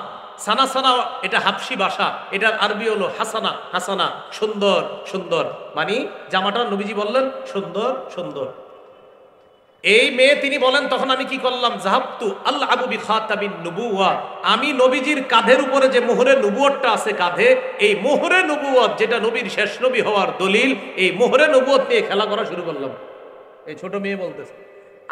সানা সানা, এটা হাবশি ভাষা, এটার আরবি হলো হাসানা হাসানা, সুন্দর সুন্দর, মানে জামাটা নবীজি বললেন সুন্দর সুন্দর। এই মেয়ে তিনি বলেন তখন আমি কি করলাম, জাহাবতু আল্লাহ আবু বি খাতাবিন নবুওয়া, আমি নবীজির কাঁধের উপরে যে মোহরে নবুয়তটা আছে কাঁধে, এই মোহরে নবুয়ত যেটা নবীর শেষ নবী হওয়ার দলিল, এই মোহরে নবুয়ত নিয়ে খেলা করা শুরু করলাম। এই ছোট মেয়ে বলতেছে,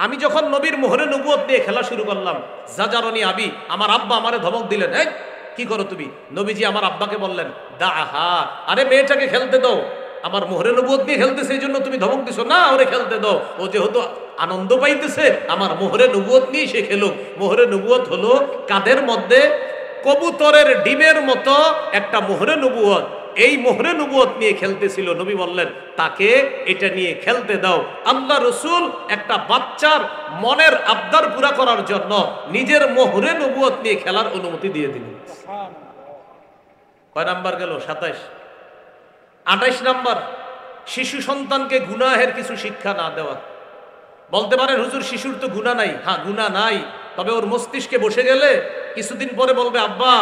আমি যখন নবীর মোহরে নবুয়ত নিয়ে খেলা শুরু করলাম, জাজারনি আবি, আমার আব্বা আমারে ধমক দিলেন, এই কি করো তুমি? নবীজি আমার আব্বাকে বললেন, দাহা, আরে মেয়েটাকে খেলতে দাও, আমার মোহরে নবুয়ত নিয়ে খেলতেছে এই জন্য তুমি ধমক দিছো না, ওরে খেলতে দাও, ও যেহেতু আনন্দ পাইতেছে আমার মোহরে নবুয়ত নিয়ে সে খেলুক। মোহরে নবুয়ত হলো কাদের মধ্যে কবুতরের ডিমের মতো একটা মোহরে নবুয়ত, এই মোহরে নবুয়ত নিয়ে খেলতেছিল। নবী বললেন তাকে এটা নিয়ে খেলতে দাও। আল্লাহ রসুল একটা বাচ্চার মনের আবদার পুরা করার জন্য নিজের মোহরে নবুয়ত নিয়ে খেলার অনুমতি দিয়ে দিলেন। কয় নাম্বার গেল? 27। 28 নাম্বার, শিশু সন্তানকে গুনাহের কিছু শিক্ষা না দেওয়া। বলতে পারেন হুজুর শিশুর তো গুনাহ নাই। হ্যাঁ গুনাহ নাই, তবে ওর মস্তিষ্কে বসে গেলে কিছুদিন পরে বলবে আব্বা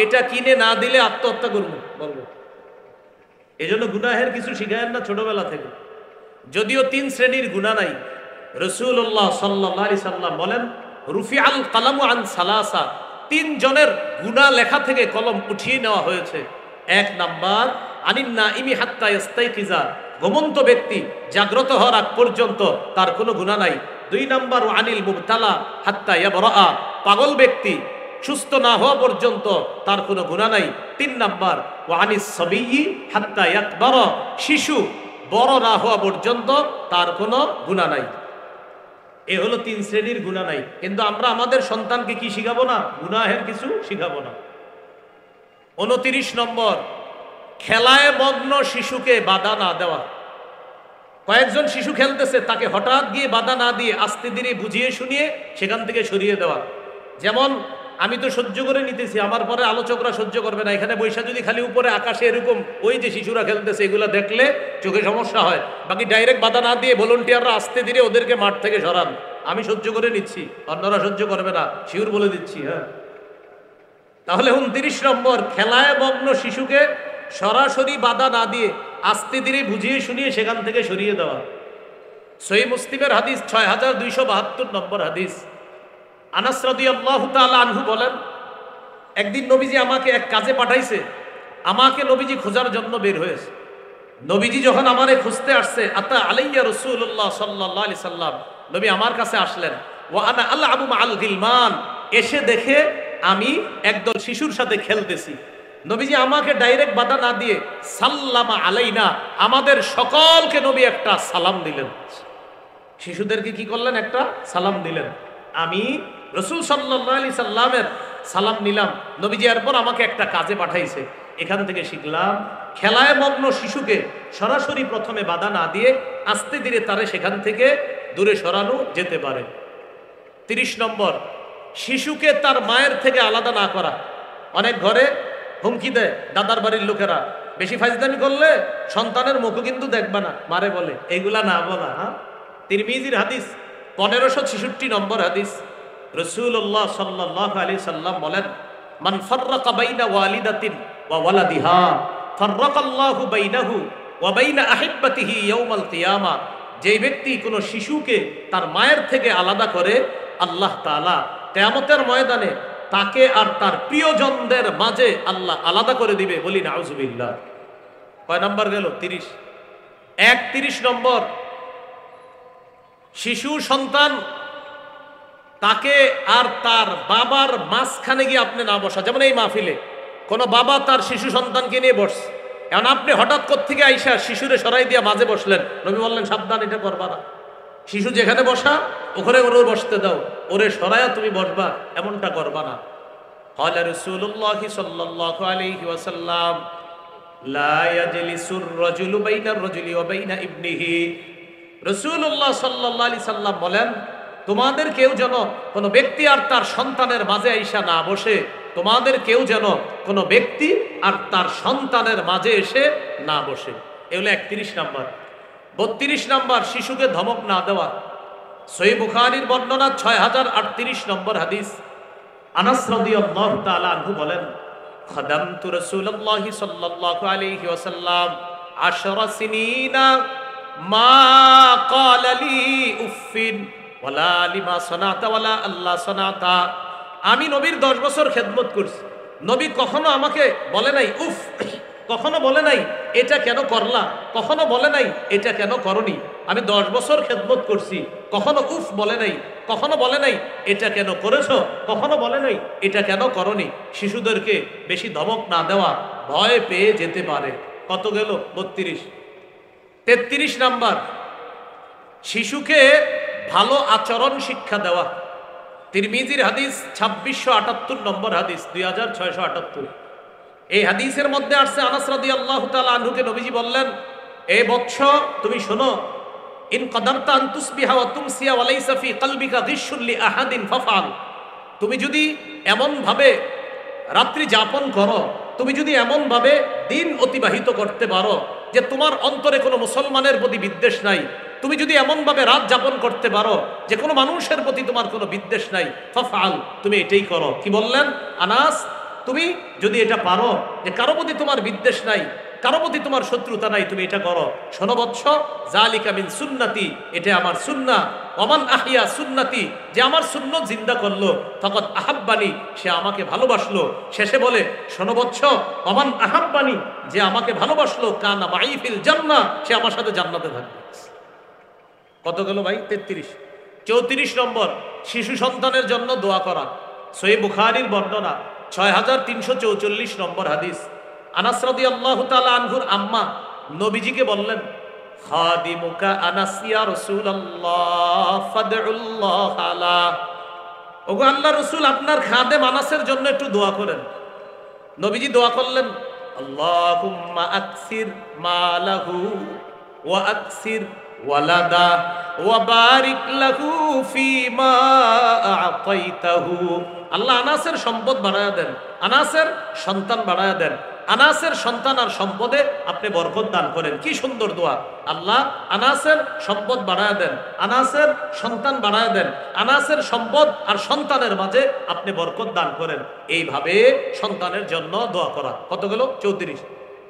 এটা কিনে না দিলে আত্মহত্যা করবো, বলবো। এই জন্য গুনাহের কিছু শিখায়েন না ছোটবেলা থেকে। যদিও 3 শ্রেণীর গুনাহ নাই, রাসূলুল্লাহ সাল্লাল্লাহু আলাইহি সাল্লাম বলেন রুফিআল কালামু আন সালাসা, 3 জনের গুনাহ লেখা থেকে কলম উঠিয়ে নেওয়া হয়েছে। 1 নাম্বার আনিন নাইমি হাত্তা ইস্তাইকিজা, ঘুমন্ত ব্যক্তি জাগ্রত হওয়ার আগ পর্যন্ত তার কোনো গুনাহ নাই। 2 নাম্বার আনিল মুবতালা হাত্তা ইয়াবরা, পাগল ব্যক্তি সুস্থ না হওয়া পর্যন্ত তার কোনো গুনাহ নাই। 3 নাম্বার আনিস সাবিয়্যি হাত্তা ইয়াকবারা, শিশু বড় না হওয়া পর্যন্ত তার কোনো গুনাহ নাই। এ হলো 3 শ্রেণীর গুনাহ নাই। কিন্তু আমরা আমাদের সন্তানকে কি শিখাবো না? গুনাহের কিছু শিখাবো না। 29 নম্বর, খেলায় মগ্ন শিশুকে বাধা না দেওয়া। কয়েকজন শিশু খেলতেছে, তাকে হঠাৎ গিয়ে বাধা না দিয়ে আস্তে ধীরে বুঝিয়ে শুনিয়ে সেখান থেকে সরিয়ে দেওয়া। যেমন আমি তো সহ্য করে নিতেছি, আমার পরে আলোচকরা সহ্য করবে না, এখানে বৈশা যদি খালি উপরে আকাশে এরকম ওই যে শিশুরা খেলতেছে এগুলো দেখলে চোখে সমস্যা হয়, বাকি ডাইরেক্ট বাধা না দিয়ে ভলেন্টিয়াররা আস্তে ধীরে ওদেরকে মাঠ থেকে সরান। আমি সহ্য করে নিচ্ছি, অন্যরা সহ্য করবে না, শিউর বলে দিচ্ছি। হ্যাঁ, তাহলে 29 নম্বর, খেলায় মগ্ন শিশুকে সরাসরি বাধা না দিয়ে আস্তে ধীরে বুঝিয়ে শুনিয়ে সেখান থেকে সরিয়ে দেওয়া। সহিহ মুসলিমের হাদিস 6272 নম্বর হাদিস। আনাস রাদিয়াল্লাহু তাআলা আনহু বলেন, একদিন নবীজি আমাকে এক কাজে পাঠাইছে, আমাকে নবীজি খোঁজার জন্য বের হয়েছে। নবীজি যখন আমারে খুঁজতে আসছে, আতা আলাইয়া রাসূলুল্লাহ সাল্লাল্লাহু আলাইহি সাল্লাম, নবী আমার কাছে আসলেন। ওয়া আনা আলআবু মাআল গিলমান, এসে দেখে আমি একদল শিশুর সাথে খেলতেছি। নবীজি আমাকে ডাইরেক্ট বাধা না দিয়ে সাল্লামা আলাইনা, আমাদের সকলকে নবী একটা সালাম দিলেন। শিশুদেরকে কি করলেন? একটা সালাম দিলেন। আমি রাসূল সাল্লাল্লাহু আলাইহি সাল্লামের সালাম নিলাম। নবীজি এরপর আমাকে একটা কাজে পাঠাইছে। এখান থেকে শিখলাম খেলায় মগ্ন শিশুকে সরাসরি প্রথমে বাধা না দিয়ে আস্তে ধীরে তারে সেখান থেকে দূরে সরানো যেতে পারে। 30 নম্বর, শিশুকে তার মায়ের থেকে আলাদা না করা। অনেক ঘরে হুমকি দেয় দাদার বাড়ির লোকেরা, বেশি ফাইজদামি করলে সন্তানের মুখও কিন্তু দেখবা না, মারে বলে, এইগুলা না বলা। হ্যাঁ, তিরমিজির হাদিস 1566 নম্বর হাদিস। রাসূলুল্লাহ সাল্লাল্লাহু আলাইহি সাল্লাম বলেন, মান ফাররাকা বাইনা ওয়ালিদাতিন ওয়া ওয়ালাদিহা ফাররাকাল্লাহু বাইনাহু ওয়া বাইনা আহিব্বাতিহি ইয়াউমাল কিয়ামা, যে ব্যক্তি কোনো শিশুকে তার মায়ের থেকে আলাদা করে, আল্লাহ তাআলা কিয়ামতের ময়দানে তাকে আর তার প্রিয়জনদের মাঝে আল্লাহ আলাদা করে দিবে। বলি নাউজুবিল্লাহ। কয় নাম্বার গেল? 30। 31 নম্বর, শিশু সন্তান তাকে আর তার বাবার মাঝখানে গিয়ে আপনি না বসা। যেমন এই মাহফিলে কোনো বাবা তার শিশু সন্তানকে নিয়ে বসছে, এখন আপনি হঠাৎ কোত্থেকে আইসা শিশুরে সরাই দিয়া মাঝে বসলেন। নবী বললেন সাবধান, এটা করবা না। শিশু যেখানে বসা ওখানে ওরে বসতে দাও, ওরে সরাইয়া তুমি বসবা, এমনটা করবা না। ক্বালা রাসূলুল্লাহ সাল্লাল্লাহু আলাইহি ওয়াসাল্লাম, লা ইয়াজলিসুর রাজুলু বাইনার রাজুলি ওয়া বাইনা ইবনিহি। রাসূলুল্লাহ সাল্লাল্লাহু আলাইহি সাল্লাম বলেন, তোমাদের কেউ যেন কোনো ব্যক্তি আর তার সন্তানের মাঝে আইসা না বসে, তোমাদের কেউ যেন কোনো ব্যক্তি আর তার সন্তানের মাঝে এসে না বসে। এগুলো 31 নাম্বার। 32 নাম্বার, শিশুকে ধমক না দেওয়া। সহিহ বুখারীর বর্ণনা 6038 নম্বর হাদিস। আনাস রাদিয়াল্লাহু তাআলা আনহু বলেন, খাদামতু রাসূলুল্লাহ সাল্লাল্লাহু আলাইহি ওয়াসাল্লাম 10 সিনিনা মা ক্বালা লি উফিন ওয়ালা লিমা সানাতা ওয়ালা আল্লাহ সানাতা। আমি নবীর 10 বছর খেদমত করছি, নবী কখনো আমাকে বলে নাই উফ, কখনো বলে নাই এটা কেন করলা, কখনো বলে নাই এটা কেন করনি। আমি 10 বছর খেদমত করছি, কখনো উফ বলে নাই, কখনো বলে নাই এটা কেন করেছো, কখনো বলে নাই এটা কেন করনি। শিশুদেরকে বেশি ধমক না দেওয়া, ভয় পেয়ে যেতে পারে। কত গেল? 32। 33 নাম্বার, শিশুকে ভালো আচরণ শিক্ষা দেওয়া। তিরমিজির হাদিস 2678 নম্বর হাদিস, 2678। এই হাদিসের মধ্যে আসছে আনাস রাদিয়াল্লাহু তাআলা আনহুকে নবীজি বললেন, এ বৎস তুমি শোনো, ইন কাদারতা আন তুসবিহা ওয়া তুমসিয়া ওয়া লাইসা ফি কলবিকা গিশুন লি আহাদিন ফাফআল। তুমি যদি এমন ভাবে রাত্রি যাপন করো, তুমি যদি এমন ভাবে দিন অতিবাহিত করতে পারো যে তোমার অন্তরে কোনো মুসলমানের প্রতি বিদ্বেষ নাই, তুমি যদি এমন ভাবে রাত যাপন করতে পারো যে কোনো মানুষের প্রতি তোমার কোনো বিদ্বেষ নাই, ফাফআল, তুমি এটাই করো। কি বললেন? আনাস, তুমি যদি এটা পারো যে কারো প্রতি তোমার বিদ্বেষ নাই, কারো প্রতি তোমার শত্রুতা নাই, তুমি এটা করো। শোনো বৎস, জালিকা মিন সুন্নতি, এটা আমার সুন্নাহ। ওমান আহিয়া সুন্নতি, যে আমার সুন্নত জিন্দা করলো, ফাকাদ আহাব্বানি, সে আমাকে ভালোবাসলো। শেষে বলে, শোনো বৎস, ওমান আহাব্বানি, যে আমাকে ভালোবাসলো, কানা মাই ফিল জান্নাহ, সে আমার সাথে জান্নাতে থাকবে। কত গেল ভাই? 33। 34 নম্বর, শিশু সন্তানের জন্য দোয়া করা। সহিহ বুখারীর বর্ণনা, 6344 নম্বর হাদিস। আনাস রাদিয়াল্লাহু তাআলা আনহুর আম্মা নবীজিকে বললেন, খাদিমুকা আনাস ইয়া রাসূলুল্লাহ ফাদউল্লাহ আলা। ওগো আল্লাহর রাসূল, আপনার খাদেম আনাসের জন্য একটু দোয়া করেন। নবীজি দোয়া করলেন, আল্লাহুম্মা আকসির মালাহু ওয়া আকসির ওয়ালাদা ওয়া বারিক লাহু ফীমা আ'তাইতাহু। আল্লাহ আনাসের সম্পদ বাড়ায়া দেন, আনাসের সন্তান বাড়ায়া দেন, আনাসের সন্তান আর সম্পদে আপনি বরকত দান করেন। কি সুন্দর দোয়া! আল্লাহ আনাসের সম্পদ বাড়ায়া দেন, আনাসের সন্তান বাড়ায়া দেন, আনাসের সম্পদ আর সন্তানের মাঝে আপনি বরকত দান করেন। এইভাবে সন্তানের জন্য দোয়া করা। কত গেল? 34।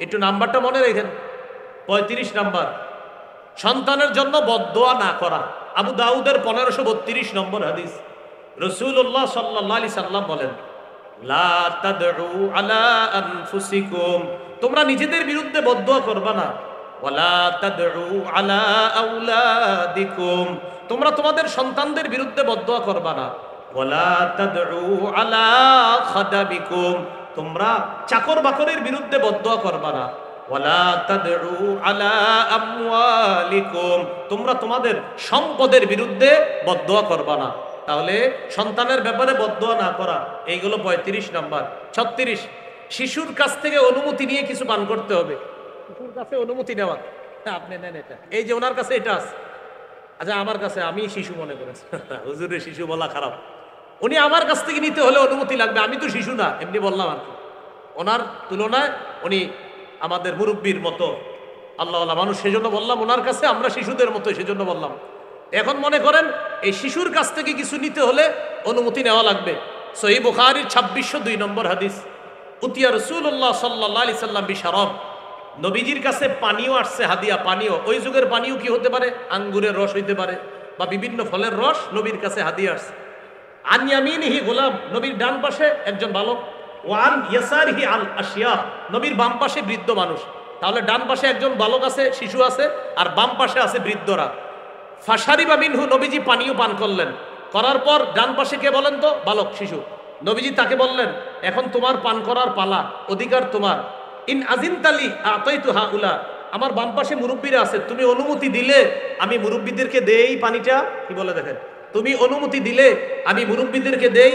একটু নাম্বারটা মনে রেখেন। 35 নাম্বার, সন্তানের জন্য বদদোয়া না করা। আবু দাউদের 1532 নম্বর হাদিস। রাসূলুল্লাহ সাল্লাল্লাহু আলাইহি সাল্লাম বলেন, লা তাদউ আলা আনফুসিকুম, তোমরা নিজেদের বিরুদ্ধে বদদোয়া করবা না। ওয়ালা তাদউ আলা আওলাদিকুম, তোমরা তোমাদের সন্তানদের বিরুদ্ধে বদদোয়া করবা না। ওয়ালা তাদউ আলা খাদাবিকুম, তোমরা চাকর বাকরের বিরুদ্ধে বদদোয়া করবা না। ওয়ালা তাদউ আলা আমওয়ালিকুম, তোমরা তোমাদের সম্পদের বিরুদ্ধে বদদোয়া করবা না। তাহলে সন্তানের ব্যাপারে বদদোয়া না করা। এইগুলো 35 নাম্বার। 36, শিশুর কাছ থেকে অনুমতি নিয়ে কিছু পান করতে হবে। শিশুর কাছে অনুমতি নেওয়া, আপনি নেন এটা, এই যে ওনার কাছে এটা আছে, আচ্ছা আমার কাছে, আমি শিশু মনে করেছি, হুজুরের শিশু বলা খারাপ। উনি আমার কাছ থেকে নিতে হলে অনুমতি লাগবে, আমি তো শিশু না, এমনি বললাম আর কি। ওনার তুলনায় উনি আমাদের মুরব্বীর মতো আল্লাহওয়ালা মানুষ, সেজন্য বললাম ওনার কাছে আমরা শিশুদের মতো, সেজন্য বললাম। এখন মনে করেন এই শিশুর কাছ থেকে কিছু নিতে হলে অনুমতি নেওয়া লাগবে। সহিহ বুখারীর 2602 নম্বর হাদিস। উতিয়া রাসূলুল্লাহ সাল্লাল্লাহু আলাইহি সাল্লাম বিশারাব, নবীজির কাছে পানীয় আসছে, হাদিয়া পানীয়। ওই যুগের পানীয় কি হতে পারে? আঙ্গুরের রস হইতে পারে বা বিভিন্ন ফলের রস নবীর কাছে হাদিয়া আসছে। আন ইয়ামিনিহি গোলাম, নবীর ডান পাশে একজন বালক। ওয়ান ইয়াসারিহি আল আশিয়া, নবীর বাম পাশে বৃদ্ধ মানুষ। তাহলে ডান পাশে একজন বালক আছে, শিশু আছে, আর বাম পাশে আছে বৃদ্ধরা। ফাশারিবা মিনহু, নবীজি পানীয় পান করলেন। করার পর ডান পাশে কে বলেন তো? বালক, শিশু। নবীজি তাকে বললেন, এখন তোমার পান করার পালা, অধিকার তোমার। ইন আজিনতালি আতাইতু হাউলা, আমার বাম পাশে মুরব্বীরা আছে, তুমি অনুমতি দিলে আমি মুরব্বীদেরকে দেই পানিটা। কি বলে দেখেন, তুমি অনুমতি দিলে আমি মুরব্বীদেরকে দেই।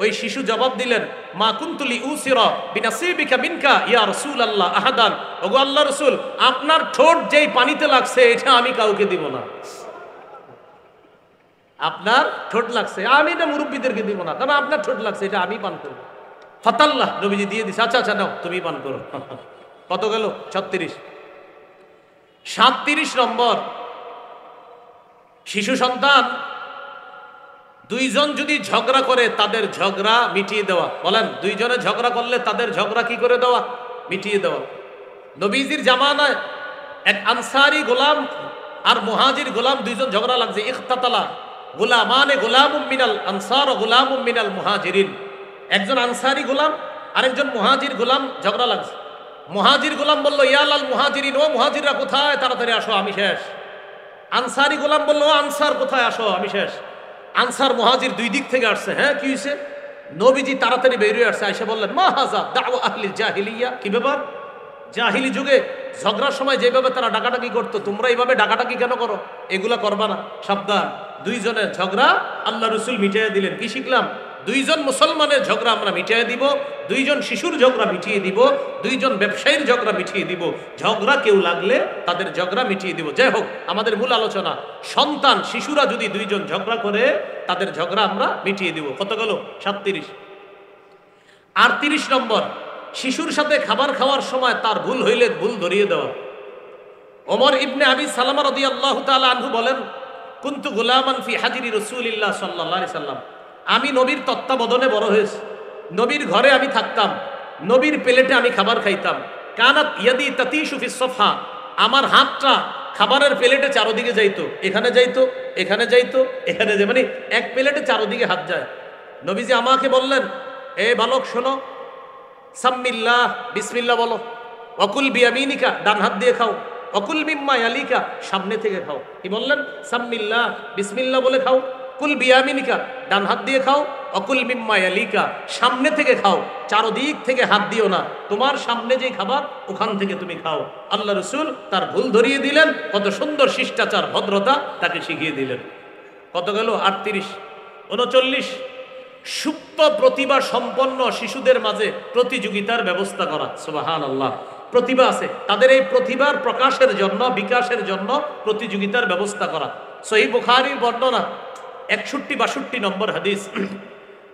ওই শিশু জবাব দিলেন, মা কুনতুলি উসিরা বিনাসিবিকা মিনকা ইয়া রাসূলুল্লাহ আহাদান, ওগো আল্লাহর রাসূল, আপনার ঠোঁট যেই পানিতে লাগছে এটা আমি কাউকে দিব না। আপনার ঠোঁট লাগছে, আমি এটা মুরব্বীদেরকে দিব না, কারণ আপনার ঠোঁট লাগছে, এটা আমি পান করবো। ফাতাল্লাহ, নবীজি দিয়ে দিছে, আচ্ছা আচ্ছা নাও তুমি পান করো। কত গেল? 36। 37 নম্বর, শিশু সন্তান দুইজন যদি ঝগড়া করে তাদের ঝগড়া মিটিয়ে দেওয়া। বলেন, দুইজনে ঝগড়া করলে তাদের ঝগড়া কি করে দেওয়া? মিটিয়ে দেওয়া। নবীজির জামানায় এক আনসারি গোলাম আর মুহাজির গোলাম দুইজন ঝগড়া লাগছে। ইখতাতালা, গোলামানে গোলামুম মিনাল আনসার ও গোলামুম মিনাল মুহাজিরিন। একজন আনসারি গোলাম আরেকজন মুহাজির গোলাম ঝগড়া লাগছে। মুহাজির গোলাম বলল, ইয়ালাল মুহাজিরিন, ও মুহাজিররা কোথায়, তাড়াতাড়ি আসো আমি শেষ। আনসারি গোলাম বলল, ও আনসার কোথায়, আসো আমি শেষ। আনসার মুহাজির দুই দিক থেকে আসছে। হ্যাঁ, কি হয়েছে? নবীজি তাড়াতাড়ি বেরিয়ে আসছে, আয়েশা বললেন, মা হাযা দাওয়া আহলিল জাহিলিয়া, কি ব্যাপার? জাহিলি যুগে ঝগড়ার সময় যেভাবে তারা ডাকাডাকি করতো, তোমরা এইভাবে ডাকাডাকি কেন করো? এগুলা করবা না, সাবধান। দুইজনের ঝগড়া আল্লাহ রসুল মিটিয়ে দিলেন। কি শিখলাম? দুইজন মুসলমানের ঝগড়া আমরা মিটিয়ে দিব, দুইজন শিশুর ঝগড়া মিটিয়ে দিব, দুইজন ব্যবসায়ীর ঝগড়া মিটিয়ে দিব। ঝগড়া কেউ লাগলে তাদের ঝগড়া মিটিয়ে দিব। যাই হোক, আমাদের মূল আলোচনা, সন্তান শিশুরা যদি দুইজন ঝগড়া করে তাদের ঝগড়া আমরা মিটিয়ে দিব। কত গেল? 37। 38 নম্বর, শিশুর সাথে খাবার খাওয়ার সময় তার ভুল হইলে ভুল ধরিয়ে দেওয়া। ওমর ইবনে আবি সালামা রাদিয়াল্লাহু তাআলা আনহু বলেন, কুনতু গুলামান ফি হাজিরি রাসূলিল্লাহ সাল্লাল্লাহু আলাইহি সাল্লাম, আমি নবীর তত্ত্বাবধানে বড় হয়েছি। নবীর ঘরে আমি থাকতাম, নবীর প্লেটে আমি খাবার খাইতাম। কানাত ইয়াদি তাতিশু ফিস সফহা, আমার হাতটা খাবারের প্লেটে চারদিকে যাইতো, এখানে যাইতো, এখানে যাইতো, এখানে যাই, মানে এক প্লেটে চারদিকে হাত যায়। নবীজি আমাকে বললেন, এ বালক শোনো, সাম্মিল্লাহ, বিসমিল্লাহ বলো, অকুল বিয়ামিনিকা, ডান হাত দিয়ে খাও, অকুল মিম্মা ইয়ালিকা, সামনে থেকে খাও। কি বললেন? সাম্মিল্লাহ, বিসমিল্লাহ বলে খাও, কুল বিয়ামিনিকা, ডান হাত দিয়ে খাও, অকুল মিম্মা ইয়ালিকা, সামনে থেকে খাও, চারদিক থেকে হাত দিও না, তোমার সামনে যে খাবার ওখান থেকে তুমি খাও। আল্লাহ রসুল তার ভুল ধরিয়ে দিলেন, কত সুন্দর শিষ্টাচার ভদ্রতা তাকে শিখিয়ে দিলেন। কত গেল? 38। 39, সুপ্ত প্রতিভা সম্পন্ন শিশুদের মাঝে প্রতিযোগিতার ব্যবস্থা করা। সুবহানাল্লাহ, প্রতিভা আছে, তাদের এই প্রতিভার প্রকাশের জন্য, বিকাশের জন্য প্রতিযোগিতার ব্যবস্থা করা। সহিহ বুখারীর বর্ণনা 61-62 নম্বর হাদিস।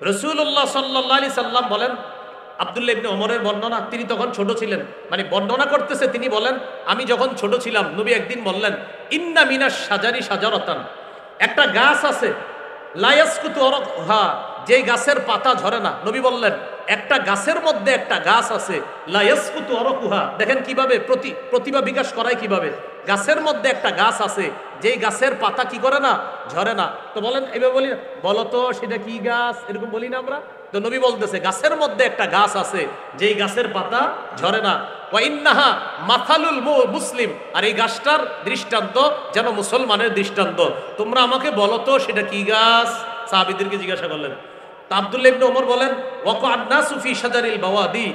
রাসূলুল্লাহ সাল্লাল্লাহু আলাইহি সাল্লাম বলেন, আব্দুল্লাহ ইবনে ওমরের বর্ণনা, তিনি তখন ছোট ছিলেন, মানে বর্ণনা করতেছে, তিনি বলেন, আমি যখন ছোট ছিলাম, নবী একদিন বললেন, ইন্না মিনাশ শাজারি শাজারাতান, একটা গাছ আছে, লা ইয়াসকুতু ওয়ারাকুহা, যেই গাছের পাতা ঝরে না। নবী বললেন, একটা গাছের মধ্যে একটা গাছ আছে, লা ইয়াসকুতু ওয়ারাকুহা, দেখেন কিভাবে প্রতিভা বিকাশ করায় কিভাবে। গাছের মধ্যে একটা গাছ আছে, যেই গাছের পাতা কি করে না, ঝরে না। তো বলেন, এভাবে বলি না, বলো তো সেটা কি গাছ, এরকম বলি না আমরা? তো নবী বলতেছে, গাছের মধ্যে একটা গাছ আছে, যেই গাছের পাতা ঝরে না। ওয়া ইন্নাহা মাথালুল মুসলিম, আর এই গাছটার দৃষ্টান্ত যেন মুসলমানের দৃষ্টান্ত। তোমরা আমাকে বলো তো সেটা কি গাছ? সাহাবীদেরকে জিজ্ঞাসা করলেন। তা আব্দুল্লাহ ইবনে ওমর বলেন, ওয়াকা'আন নাসু ফি শাজারিল বাওয়াদি,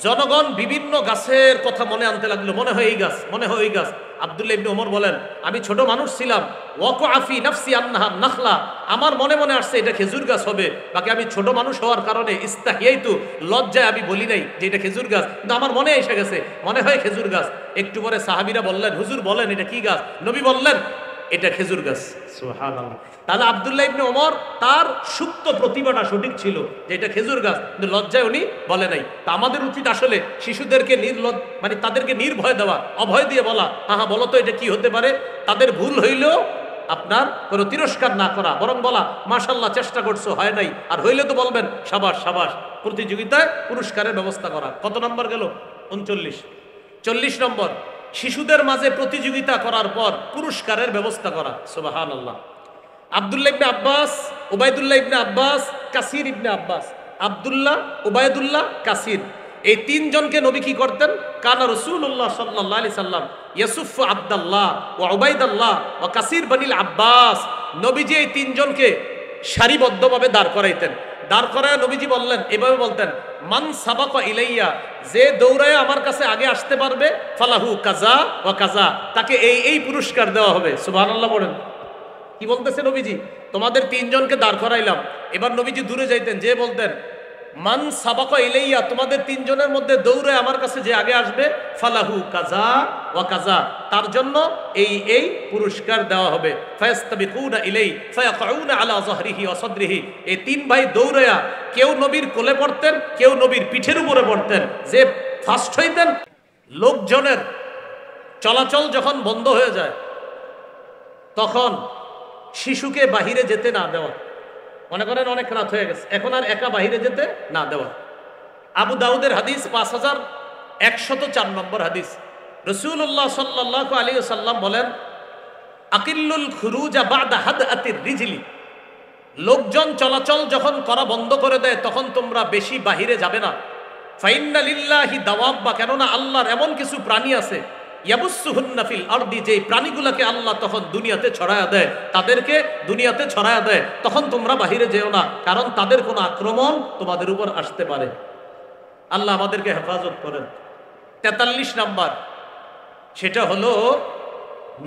জনগণ বিভিন্ন গাছের কথা মনে আনতে লাগলো, মনে হয় এই গাছ, মনে হয় ওই গাছ। আব্দুল্লাহ ইবনে ওমর বলেন, আমি ছোট মানুষ ছিলাম, ওয়াকা'a ফি নাফসি আন্নাহা নাখলা, আমার মনে মনে আসছে এটা খেজুর গাছ হবে, বাকি আমি ছোট মানুষ হওয়ার কারণে ইস্তাহিয়াইতু, লজ্জায় আমি বলি নাই যে এটা খেজুর গাছ, কিন্তু আমার মনে এসে গেছে, মনে হয় খেজুর গাছ। একটু পরে সাহাবীরা বললেন, হুজুর বলেন এটা কি গাছ? নবী বললেন, এটা খেজুর গাছ। সুবহানাল্লাহ। তাহলে আব্দুল্লাহ ইবনে ওমর তার সুপ্ত প্রতিভাটা সঠিক ছিল যে এটা খেজুর গাছ, কিন্তু লজ্জায় উনি বলে নাই। তা আমাদের উচিত আসলে শিশুদেরকে মানে তাদেরকে নির্ভয় দেওয়া, অভয় দিয়ে বলা, হ্যাঁ বলো তো এটা কি হতে পারে। তাদের ভুল হইলেও আপনার কোনো তিরস্কার না করা, বরং বলা, মাশাআল্লাহ চেষ্টা করছো, হয় নাই, আর হইলে তো বলবেন সাবাস সাবাস। প্রতিযোগিতায় পুরস্কারের ব্যবস্থা করা। কত নম্বর গেল? 39। 40 নম্বর, শিশুদের মাঝে প্রতিযোগিতা করার পর পুরস্কারের ব্যবস্থা করা। সুবহানাল্লাহ। আব্দুল্লাহ ইবনে আব্বাস, উবাইদুল্লাহ ইবনে আব্বাস, কাসির ইবনে আব্বাস, আব্দুল্লাহ, উবাইদুল্লাহ, কাসির, এই তিনজনকে নবী কি করতেন? কানা রাসূলুল্লাহ সাল্লাল্লাহু আলাইহি সাল্লাম ইয়াসুফু আব্দুল্লাহ ওয়া উবাইদুল্লাহ ওয়া কাসির বানিল আব্বাস, নবীজি এই তিনজনকে সারিবদ্ধভাবে দাঁড় করাইতেন। দাঁড় করায় নবীজি বললেন, এভাবে বলতেন, মান সাবাকা ইলাইয়া, যে দৌড়ায় আমার কাছে আগে আসতে পারবে, ফালাহু কাজা ওয়া কাজা, তাকে এই এই পুরস্কার দেওয়া হবে। সুবহানাল্লাহ বলেন। কি বলতেছে নবীজি? তোমাদের তিনজনকে দাঁড় করাইলাম। এবার নবীজি দূরে যাইতেন, যে বলতেন, মান সাবাকা ইলাইয়া, তোমাদের তিনজনের মধ্যে দৌড়ে আমার কাছে যে আগে আসবে, ফালাহু কাজা ওয়া কাজা, তার জন্য এই এই পুরস্কার দেওয়া হবে। ফায়াস্তাবিকুনা ইলাই ফায়াকুনা আলা যহরিহি ওয়া সাদরিহি, এই তিন ভাই দৌড়ায়া কেউ নবীর কোলে পড়তেন, কেউ নবীর পিঠের উপরে পড়তেন। যে ফার্স্ট হইতেন, লোকজনের চলাচল যখন বন্ধ হয়ে যায় তখন শিশুকে বাহিরে যেতে না দেওয়া। মনে করেন অনেক রাত হয়ে গেছে, এখন আর একা বাহিরে যেতে না দেওয়া। আবু দাউদের হাদিস 5104 নম্বর হাদিস। রাসূলুল্লাহ সাল্লাল্লাহু আলাইহি ওয়াসাল্লাম বলেন, আকিল্লুল খুরুজা বাদা হাদআতির রিজলি, লোকজন চলাচল যখন করা বন্ধ করে দেয় তখন তোমরা বেশি বাহিরে যাবে না। ফাইন্না লিল্লাহি দাওয়াব্বা, কেননা আল্লাহর এমন কিছু প্রাণী আছে ইয়াবুসসুহুন্না ফিল আরদি, যে প্রাণীগুলোকে আল্লাহ তখন দুনিয়াতে ছড়ায়া দেয়, তাদেরকে দুনিয়াতে ছড়ায়া দেয়, তখন তোমরা বাহিরে যেও না, কারণ তাদের কোনো আক্রমণ তোমাদের উপর আসতে পারে। আল্লাহ আমাদেরকে হেফাজত করেন। 43 নাম্বার, সেটা হলো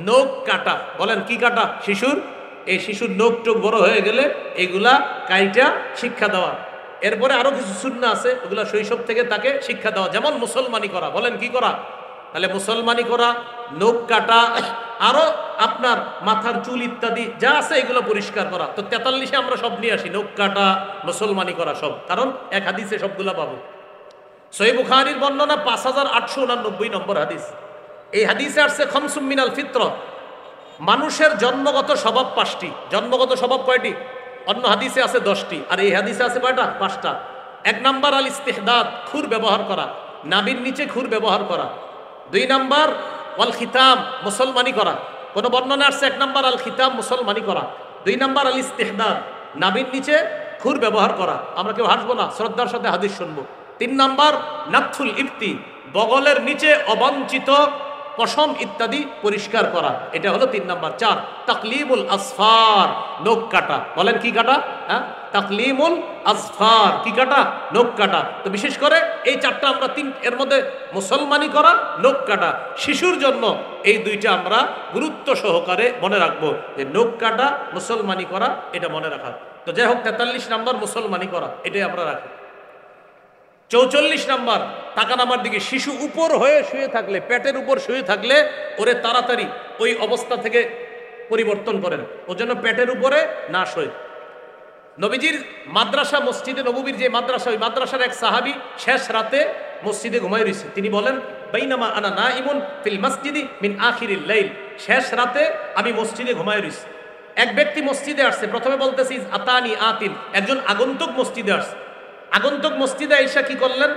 নখ কাটা। বলেন কি কাটা? শিশুর এই শিশুর নখ টোক বড় হয়ে গেলে এগুলা কাইটা শিক্ষা দেওয়া। এরপরে আরো কিছু সুন্নাহ আছে, ওগুলা শৈশব থেকে তাকে শিক্ষা দেওয়া, যেমন মুসলমানি করা। বলেন কি করা? তাহলে মুসলমানি করা, নখ কাটা, আরো আপনার মাথার চুল ইত্যাদি যা আছে এগুলো পরিষ্কার করা। তো 43-এ আমরা সব নিয়ে আসি, নখ কাটা, মুসলমানি করা সব, কারণ এক হাদিসে সবগুলা পাবো। সহিহ বুখারীর বর্ণনা 5889 নম্বর হাদিস। এই হাদিসে আসছে খামসুম মিনাল ফিত্র, মানুষের জন্মগত স্বভাব 5টি। জন্মগত স্বভাব কয়টি? অন্য হাদিসে আছে 10টি, আর এই হাদিসে আছে কয়টা? 5টা। 1 নাম্বার আল ইস্তিহদাদ, খুর ব্যবহার করা, নাভির নিচে খুর ব্যবহার করা। 2 নাম্বার ওয়াল খিতাম, মুসলমানি করা। কোন বর্ণনা আসছে 1 নাম্বার আল খিতাম, মুসলমানি করা। 2 নাম্বার আল ইস্তিহদাদ, নাভির নিচে খুর ব্যবহার করা। আমরা কেউ হাসবো না, শ্রদ্ধার সাথে হাদিস শুনবো। 3 নাম্বার নাথুল ইফতি, বগলের নিচে অবাঞ্ছিত পশম ইত্যাদি পরিষ্কার করা, এটা হলো 3 নাম্বার। 4 তাকলিমুল আসফার, নখ কাটা। বলেন কি কাটা? হ্যাঁ, তাকলিমুল আসফার, কি কাটা? নখ কাটা। তো বিশেষ করে এই 4টা আমরা এর মধ্যে মুসলমানি করা, নখ কাটা, শিশুর জন্য এই 2টা আমরা গুরুত্ব সহকারে মনে রাখবো, যে নখ কাটা, মুসলমানি করা, এটা মনে রাখা। তো যাই হোক, 43 নাম্বার মুসলমানি করা, এটাই আমরা রাখি। 44 নাম্বার, তাকান আমার দিকে, শিশু উপর হয়ে শুয়ে থাকলে, পেটের উপর শুয়ে থাকলে ওরে তাড়াতাড়ি ওই অবস্থা থেকে পরিবর্তন করেন, ও যেন পেটের উপরে না শোয়। নবীজির মাদ্রাসা, মসজিদে নববীর যে মাদ্রাসা, ওই মাদ্রাসার এক সাহাবী শেষ রাতে মসজিদে ঘুমায় রয়েছে। তিনি বলেন, বাইনামা আনা নাইমুন ফিল মসজিদি মিন আখিরিল লাইল, শেষ রাতে আমি মসজিদে ঘুমায় রয়েছি। এক ব্যক্তি মসজিদে আসছে, প্রথমে বলতেছি আতানি আতিন, একজন আগন্তুক মসজিদে আসছে। আগন্তুক মসজিদে আইসা কি করলেন?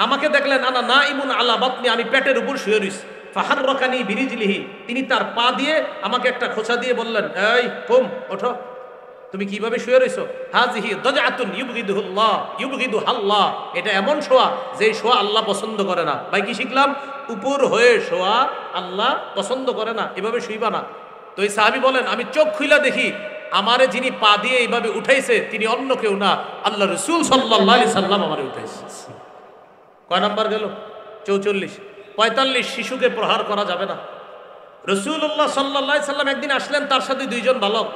আমাকে দেখলেন, আনা নাইমুন আলা বাতনি, আমি পেটের উপর শুয়ে রইছি। ফাহাররাকানি বিরিজলিহি, তিনি তার পা দিয়ে আমাকে একটা খোঁচা দিয়ে বললেন, এই কুম, ওঠো, তুমি কিভাবে শুয়ে রইছো? হাজিহি দাজআতুন ইউবগিদুহুল্লাহ ইউবগিদুহাল্লাহ, এটা এমন শোয়া যে শোয়া আল্লাহ পছন্দ করে না। ভাই কি শিখলাম? উপর হয়ে শোয়া আল্লাহ পছন্দ করে না, এভাবে শুইবা না। তো এই সাহাবী বলেন, আমি চোখ খুইলা দেখি আমারে যিনি পা দিয়ে এইভাবে উঠাইছে তিনি অন্য কেউ না, আল্লাহ রাসূল সাল্লাল্লাহু আলাইহি সাল্লাম আমারে উঠাইছে। কয় নাম্বার গেল? 44। 45, শিশুকে প্রহার করা যাবে না। রাসূলুল্লাহ সাল্লাল্লাহু আলাইহি সাল্লাম একদিন আসলেন, তার সাথে 2 জন বালক।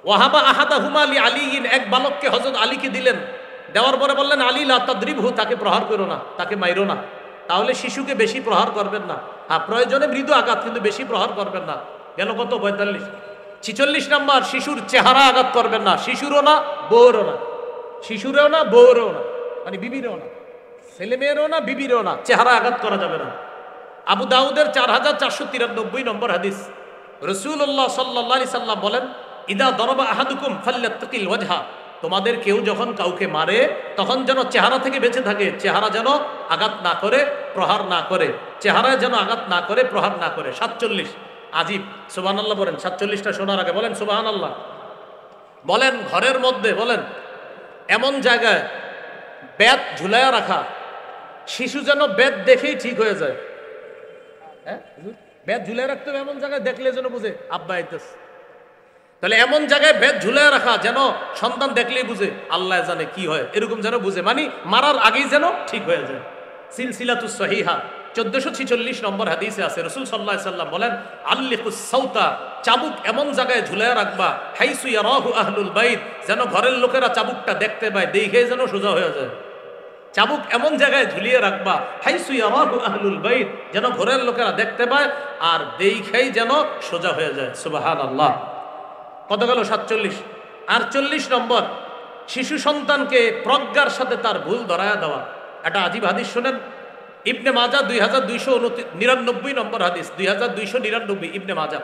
ওয়াহাবা আহাদাহুমা লি আলীন, এক বালককে হযরত আলীকে দিলেন। দেওয়ার পরে বললেন, আলী লা তাদরিবহু, তাকে প্রহার করো না, তাকে মাইরো না। তাহলে শিশুকে বেশি প্রহার করবেন না, হ্যাঁ প্রয়োজনে মৃদু আঘাত, কিন্তু বেশি প্রহার করবেন না। গেল কত? 45। 46 নাম্বার, শিশুর চেহারা আঘাত করবেন না, শিশুরও না, বউরও না, শিশুরেও না, বউরও না, মানে বিবিরও না, ছেলে মেয়েরও না, বিবিরও না, চেহারা আঘাত করা যাবে না। আবু দাউদের 4493 নম্বর হাদিস, রাসূলুল্লাহ সাল্লাল্লাহু আলাইহি সাল্লাম বলেন, ইদা দরবা আহাদুকুম ফাল্যাত্তাকিল ওয়াজহা, তোমাদের কেউ যখন কাউকে মারে তখন যেন চেহারা থেকে বেঁচে থাকে, চেহারা যেন আঘাত না করে, প্রহার না করে, চেহারায় যেন আঘাত না করে, প্রহার না করে। 47, আজিব, সুবহানাল্লাহ বলেন। 47টা শোনার আগে বলেন সুবহানাল্লাহ। বলেন ঘরের মধ্যে, বলেন এমন জায়গায় বেত ঝুলাইয়া রাখা, শিশু যেন বেত দেখেই ঠিক হয়ে যায়। হ্যাঁ, বেত ঝুলাই রাখতে হবে এমন জায়গায়, দেখলে যেন বুঝে আব্বা আইতেছে। তাহলে এমন জায়গায় বেত ঝুলাই রাখা যেন সন্তান দেখলেই বুঝে আল্লাহ জানে কি হয়, এরকম যেন বুঝে, মানে মারার আগেই যেন ঠিক হয়ে যায়। সিলসিলাতুস সহিহা 1446 নম্বর হাদিসে আছে, রাসূল সাল্লাল্লাহু আলাইহি সাল্লাম বলেন, আল্লিকুস সাউতা, চাবুক এমন জায়গায় ঝুলাইয়া রাখবা, হাইসু ইয়ারাহু আহলুল বাইত, যেন ঘরের লোকেরা চাবুকটা দেখতে পায়, দেখে যেন সোজা হয়ে যায়। চাবুক এমন জায়গায় ঝুলিয়ে রাখবা, হাইসু ইয়ারাহু আহলুল বাইত, যেন ঘরের লোকেরা দেখতে পায় আর দেখেই যেন সোজা হয়ে যায়। সুবহানাল্লাহ। কত গেল? 47। 48 নম্বর, শিশু সন্তানকে প্রজ্ঞার সাথে তার ভুল ধরায়া দেওয়া। একটা আজীব হাদিস শোনেন, ইবনে মাজাহ 2299 নম্বর হাদিস, 2299 ইবনে মাজাহ।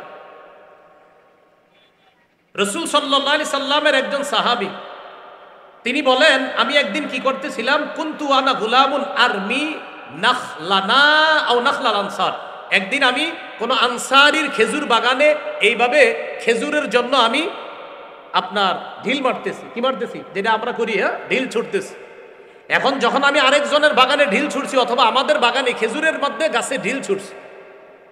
রাসূল সাল্লাল্লাহু আলাইহি সাল্লামের একজন সাহাবী, তিনি বলেন, আমি একদিন কি করতেছিলাম, কুনতু আনা গুলামুন আরমি নাখলানা আও নাখলাল আনসার, একদিন আমি কোন আনসারীর খেজুর বাগানে এইভাবে খেজুরের জন্য আমি আপনার ঢিল মারতেছি, কি মারতেছি, যেটা আমরা করি, হ্যাঁ, ঢিল ছুটতেছি। এখন যখন আমি আরেকজনের বাগানে ঢিল ছুটছি, অথবা আমাদের বাগানে খেজুরের মধ্যে গাছে ঢিল ছুটছি,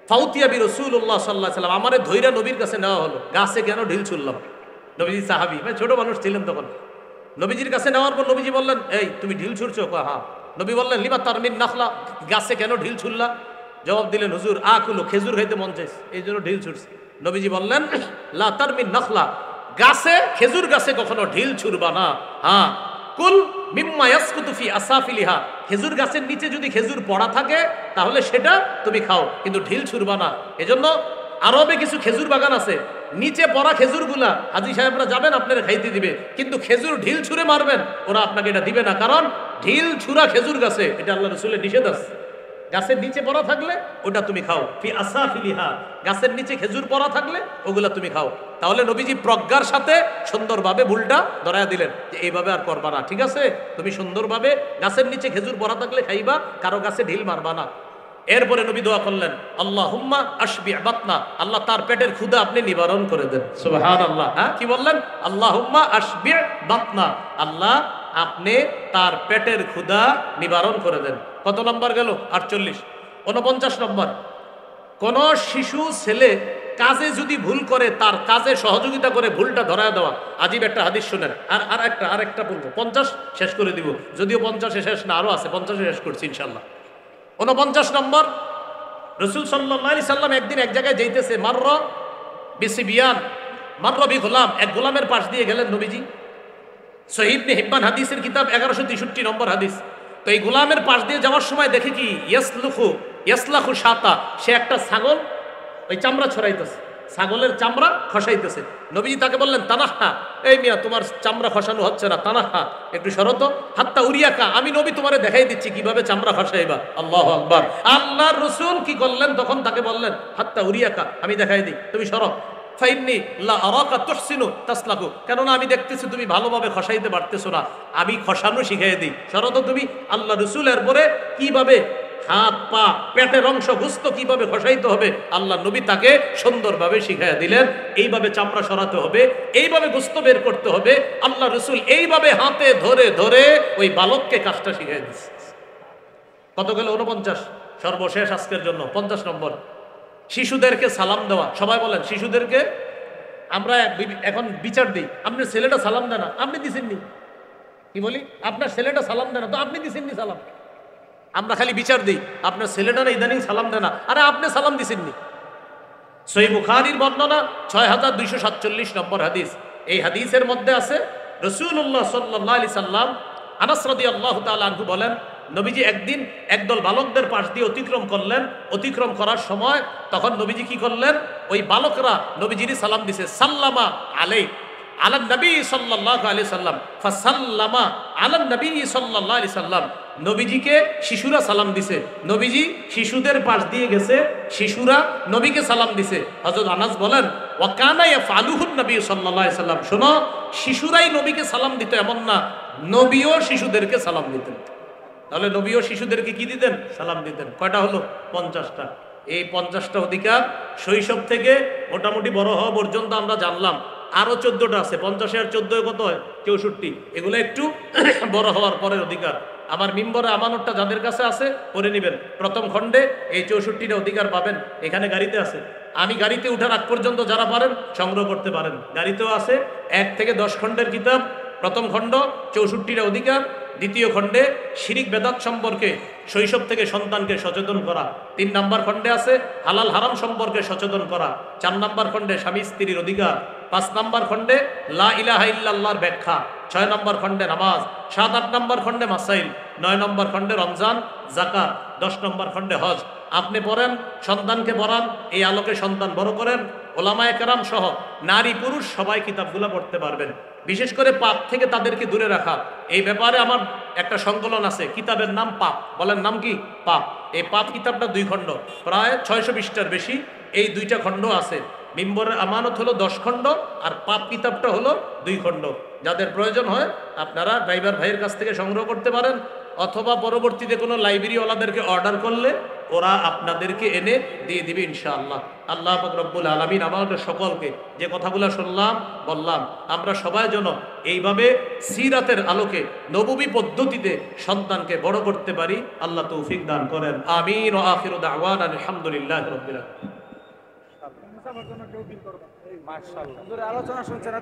ফাউতিয়াবি রাসূলুল্লাহ সাল্লাল্লাহু আলাইহি ওয়াসাল্লাম, আমারে ধৈরা নবীর কাছে নেওয়া হলো, গাছে কেন ঢিল ছুড়লাম। নবীজি সাহাবী, মানে ছোট মানুষ ছিলেন তখন। নবীজির কাছে নেওয়ার পর নবীজি বললেন, এই তুমি ঢিল ছুড়ছো? হ্যাঁ। নবী বললেন, লিমা তারমিন নাখলা, গাছে কেন ঢিল ছুড়লা? জবাব দিলেন, হুজুর আকুলু, খেজুর খাইতে মন চাইছে, এই জন্য ঢিল ছুটছি। নবীজি বললেন, লা তারমিন নাখলা, গাছে, খেজুর গাছে কখনো ঢিল ছুড়বা না। হ্যাঁ, কুল মিম্মা ইয়াসকুতু ফি আসাফিলিহা, খেজুর গাছের নিচে যদি খেজুর পড়া থাকে তাহলে সেটা তুমি খাও, কিন্তু ঢিল ছুড়বা না। এজন্য আরবে কিছু খেজুর বাগান আছে, নিচে পড়া খেজুরগুলা হাজী সাহেবরা যাবেন আপনারা খাইতে দিবে, কিন্তু খেজুর ঢিল ছুঁড়ে মারবেন ওরা আপনাকে এটা দিবে না, কারণ ঢিল ছুঁড়া খেজুর গাছে এটা আল্লাহ রাসূলের নিষেধ আছে। গাছের নিচে পড়া থাকলে ওটা তুমি খাও, ফি আসাফিলিহা, গাছের নিচে খেজুর পড়া থাকলে ওগুলা তুমি খাও। তাহলে নবীজি প্রজ্ঞার সাথে সুন্দরভাবে ভুলটা ধরায়া দিলেন যে এইভাবে আর করবা না, ঠিক আছে? তুমি সুন্দরভাবে গাছের নিচে খেজুর পড়া থাকলে খাইবা, কারো গাছে ঢিল মারবা না। এরপরে নবী দোয়া করলেন, আল্লাহুম্মা আশবি বাতনা, আল্লাহ তার পেটের ক্ষুধা আপনি নিবারণ করে দেন। সুবহানাল্লাহ। হ্যাঁ, কি বললেন? আল্লাহুম্মা আশবি বাতনা, আল্লাহ আপনি তার পেটের ক্ষুধা নিবারণ করে দেন। কত নম্বর গেল? 48। 49 নম্বর, কোন শিশু ছেলে কাজে যদি ভুল করে তার কাজে সহযোগিতা করে ভুলটা ধরায় দেওয়া। আজীব একটা হাদিস শুনেন, আরেকটা বলবো, 50 শেষ করে দিব, যদিও 50 শেষ না, আরো আছে, 50 শেষ করছি ইনশাল্লাহ। 49 নম্বর, রাসূল সাল্লাল্লাহু আলাইহি সাল্লাম একদিন এক জায়গায় যাইতেছে, মারর বিসিবিয়ান, মারর বি গোলাম, এক গোলামের পাশ দিয়ে গেলেন নবীজি। সহিহ ইবনে হিব্বান হাদিসের কিতাব 1163 নম্বর হাদিস। তো এই গোলামের পাশ দিয়ে যাওয়ার সময় দেখে কি, ইয়াসলাখু শাতা, সে একটা ছাগল ওই চামড়া ছড়াইতেছে, ছাগলের চামড়া খসাইতেছে। নবীজি তাকে বললেন, তানাহা, এই মিয়া তোমার চামড়া খসানো হচ্ছে না, তানাহা, একটু সরত, হাত্তা উরিয়াকা, আমি নবী তোমারে দেখাই দিচ্ছি কিভাবে চামড়া খসাইবা। আল্লাহু আকবার। আল্লাহর রাসূল কি করলেন? তখন তাকে বললেন, হাত্তা উরিয়াকা, আমি দেখাই দিই, তুমি সরো। ফাইন্নি লা আরাকা তুহসিনু তাসলাকু, কেননা আমি দেখতেছি তুমি ভালোভাবে খসাইতে পারতেছো না, আমি খসানো শিখাই দিই, সরত তুমি। আল্লাহ রাসূলের পরে কিভাবে হাত পা পেটের অংশ গোস্ত কিভাবে খসাইতে হবে আল্লাহ নবী তাকে সুন্দরভাবে শিখাইয়া দিলেন। এইভাবে চামড়া সরাতে হবে, এইভাবে গোস্ত বের করতে হবে। আল্লাহ রাসূল এইভাবে হাতে ধরে ধরে ওই বালককে কাজটা শিখাই দিচ্ছে। কত গেল? 49। সর্বশেষ আজকের জন্য 50 নম্বর, শিশুদেরকে সালাম দেওয়া। সবাই বলেন, শিশুদেরকে আমরা এখন বিচার দিই, আপনার ছেলেটা সালাম দেয় না, আপনি দিছেননি। কি বলি? আপনার ছেলেটা সালাম দেয় না, তো আপনি দিছেননি সালাম। আমরা খালি বিচার দিই, আপনার ছেলেটা না ইদানিং সালাম দেয় না, আরে আপনি সালাম দিছেননি। সহিহ বুখারীর বর্ণনা 6247 নম্বর হাদিস। এই হাদিসের মধ্যে আছে রাসূলুল্লাহ সাল্লাল্লাহু আলাইহি সাল্লাম, আনাস রাদিয়াল্লাহু তাআলা আনহু বলেন, নবীজি একদিন একদল বালকদের পাশ দিয়ে অতিক্রম করলেন। অতিক্রম করার সময় তখন নবীজি কি করলেন? ওই বালকরা নবীজির সালাম দিছে, সাল্লামা আলাই আলান নবী সাল্লাল্লাহু আলাইহি সাল্লাম, ফাসাল্লামা আলান নবী সাল্লাল্লাহু আলাইহি সাল্লাম। নবীজিকে শিশুরা সালাম দিছে, নবীজি শিশুদের পাশ দিয়ে গেছে, শিশুরা নবীকে সালাম দিছে। হযরত আনাস বলেন, ওয়া কানা ইয়াফআলুহু নবী সাল্লাল্লাহু আলাইহি সাল্লাম, শোনো, শিশুরাই নবীকে সালাম দিত এমন না, নবীও শিশুদেরকে সালাম দিতেন। তাহলে নবীও শিশুদেরকে কি দিতেন? সালাম দিতেন। কয়টা হলো? 50টা। এই 50টা অধিকার শৈশব থেকে মোটামুটি বড় হওয়া পর্যন্ত আমরা জানলাম। আরো 14টা আছে, 50 আর 14 কত হয়? 64। এগুলো একটু বড় হওয়ার পরের অধিকার। আমার মিম্বরে আমানতটা যাদের কাছে আছে পড়ে নেবেন। প্রথম খণ্ডে এই 64টা অধিকার পাবেন, এখানে গাড়িতে আছে। আমি গাড়িতে উঠার আগ পর্যন্ত যারা পারেন সংগ্রহ করতে পারেন, গাড়িতেও আছে। 1 থেকে 10 খণ্ডের কিতাব, প্রথম খণ্ড 64টা অধিকার, দ্বিতীয় খণ্ডে শিরিক বেদাত সম্পর্কে শৈশব থেকে সন্তানকে সচেতন করা, 3 নম্বর খণ্ডে আছে হালাল হারাম সম্পর্কে সচেতন করা, 4 নম্বর খণ্ডে স্বামী স্ত্রীর অধিকার, 5 নম্বর খণ্ডে লা ইলাহা ইল্লাল্লাহর ব্যাখ্যা, 6 নম্বর খণ্ডে নামাজ, 7-8 নম্বর খণ্ডে মাসাইল, 9 নম্বর খণ্ডে রমজান যাকাত, 10 নম্বর খণ্ডে হজ। আপনি পড়েন, সন্তানকে পড়ান, এই আলোকে সন্তান বড় করেন। ওলামায়ে কেরাম সহ নারী পুরুষ সবাই কিতাবগুলো পড়তে পারবেন। বিশেষ করে পাপ থেকে তাদেরকে দূরে রাখা, এই ব্যাপারে আমার একটা সংকলন আছে, কিতাবের নাম পাপ। বলেন নাম কি? পাপ। এই পাপ কিতাবটা 2 খণ্ড, প্রায় 600 পৃষ্ঠার বেশি। এই 2টা খণ্ড আছে। মিম্বরের আমানত হলো 10 খণ্ড, আর পাপ কিতাবটা হলো 2 খণ্ড। যাদের প্রয়োজন হয় আপনারা ড্রাইভার ভাইয়ের কাছ থেকে সংগ্রহ করতে পারেন, অথবা পরবর্তীতে কোনো লাইব্রেরিওয়ালাদেরকে অর্ডার করলে ওরা আপনাদেরকে এনে দিয়ে দিবে ইনশাআল্লাহ। আল্লাহ পাক রব্বুল আলামিন আমাদের সকলকে যে কথাগুলো শুনলাম বললাম আমরা সবাই যেন এইভাবে সিরাতের আলোকে নববী পদ্ধতিতে সন্তানকে বড় করতে পারি, আল্লাহ তৌফিক দান করেন। আমিন ওয়া আখিরু দাওয়ানা আলহামদুলিল্লাহি রাব্বিল আলামিন। মাশাআল্লাহ আলোচনা শুনছেন।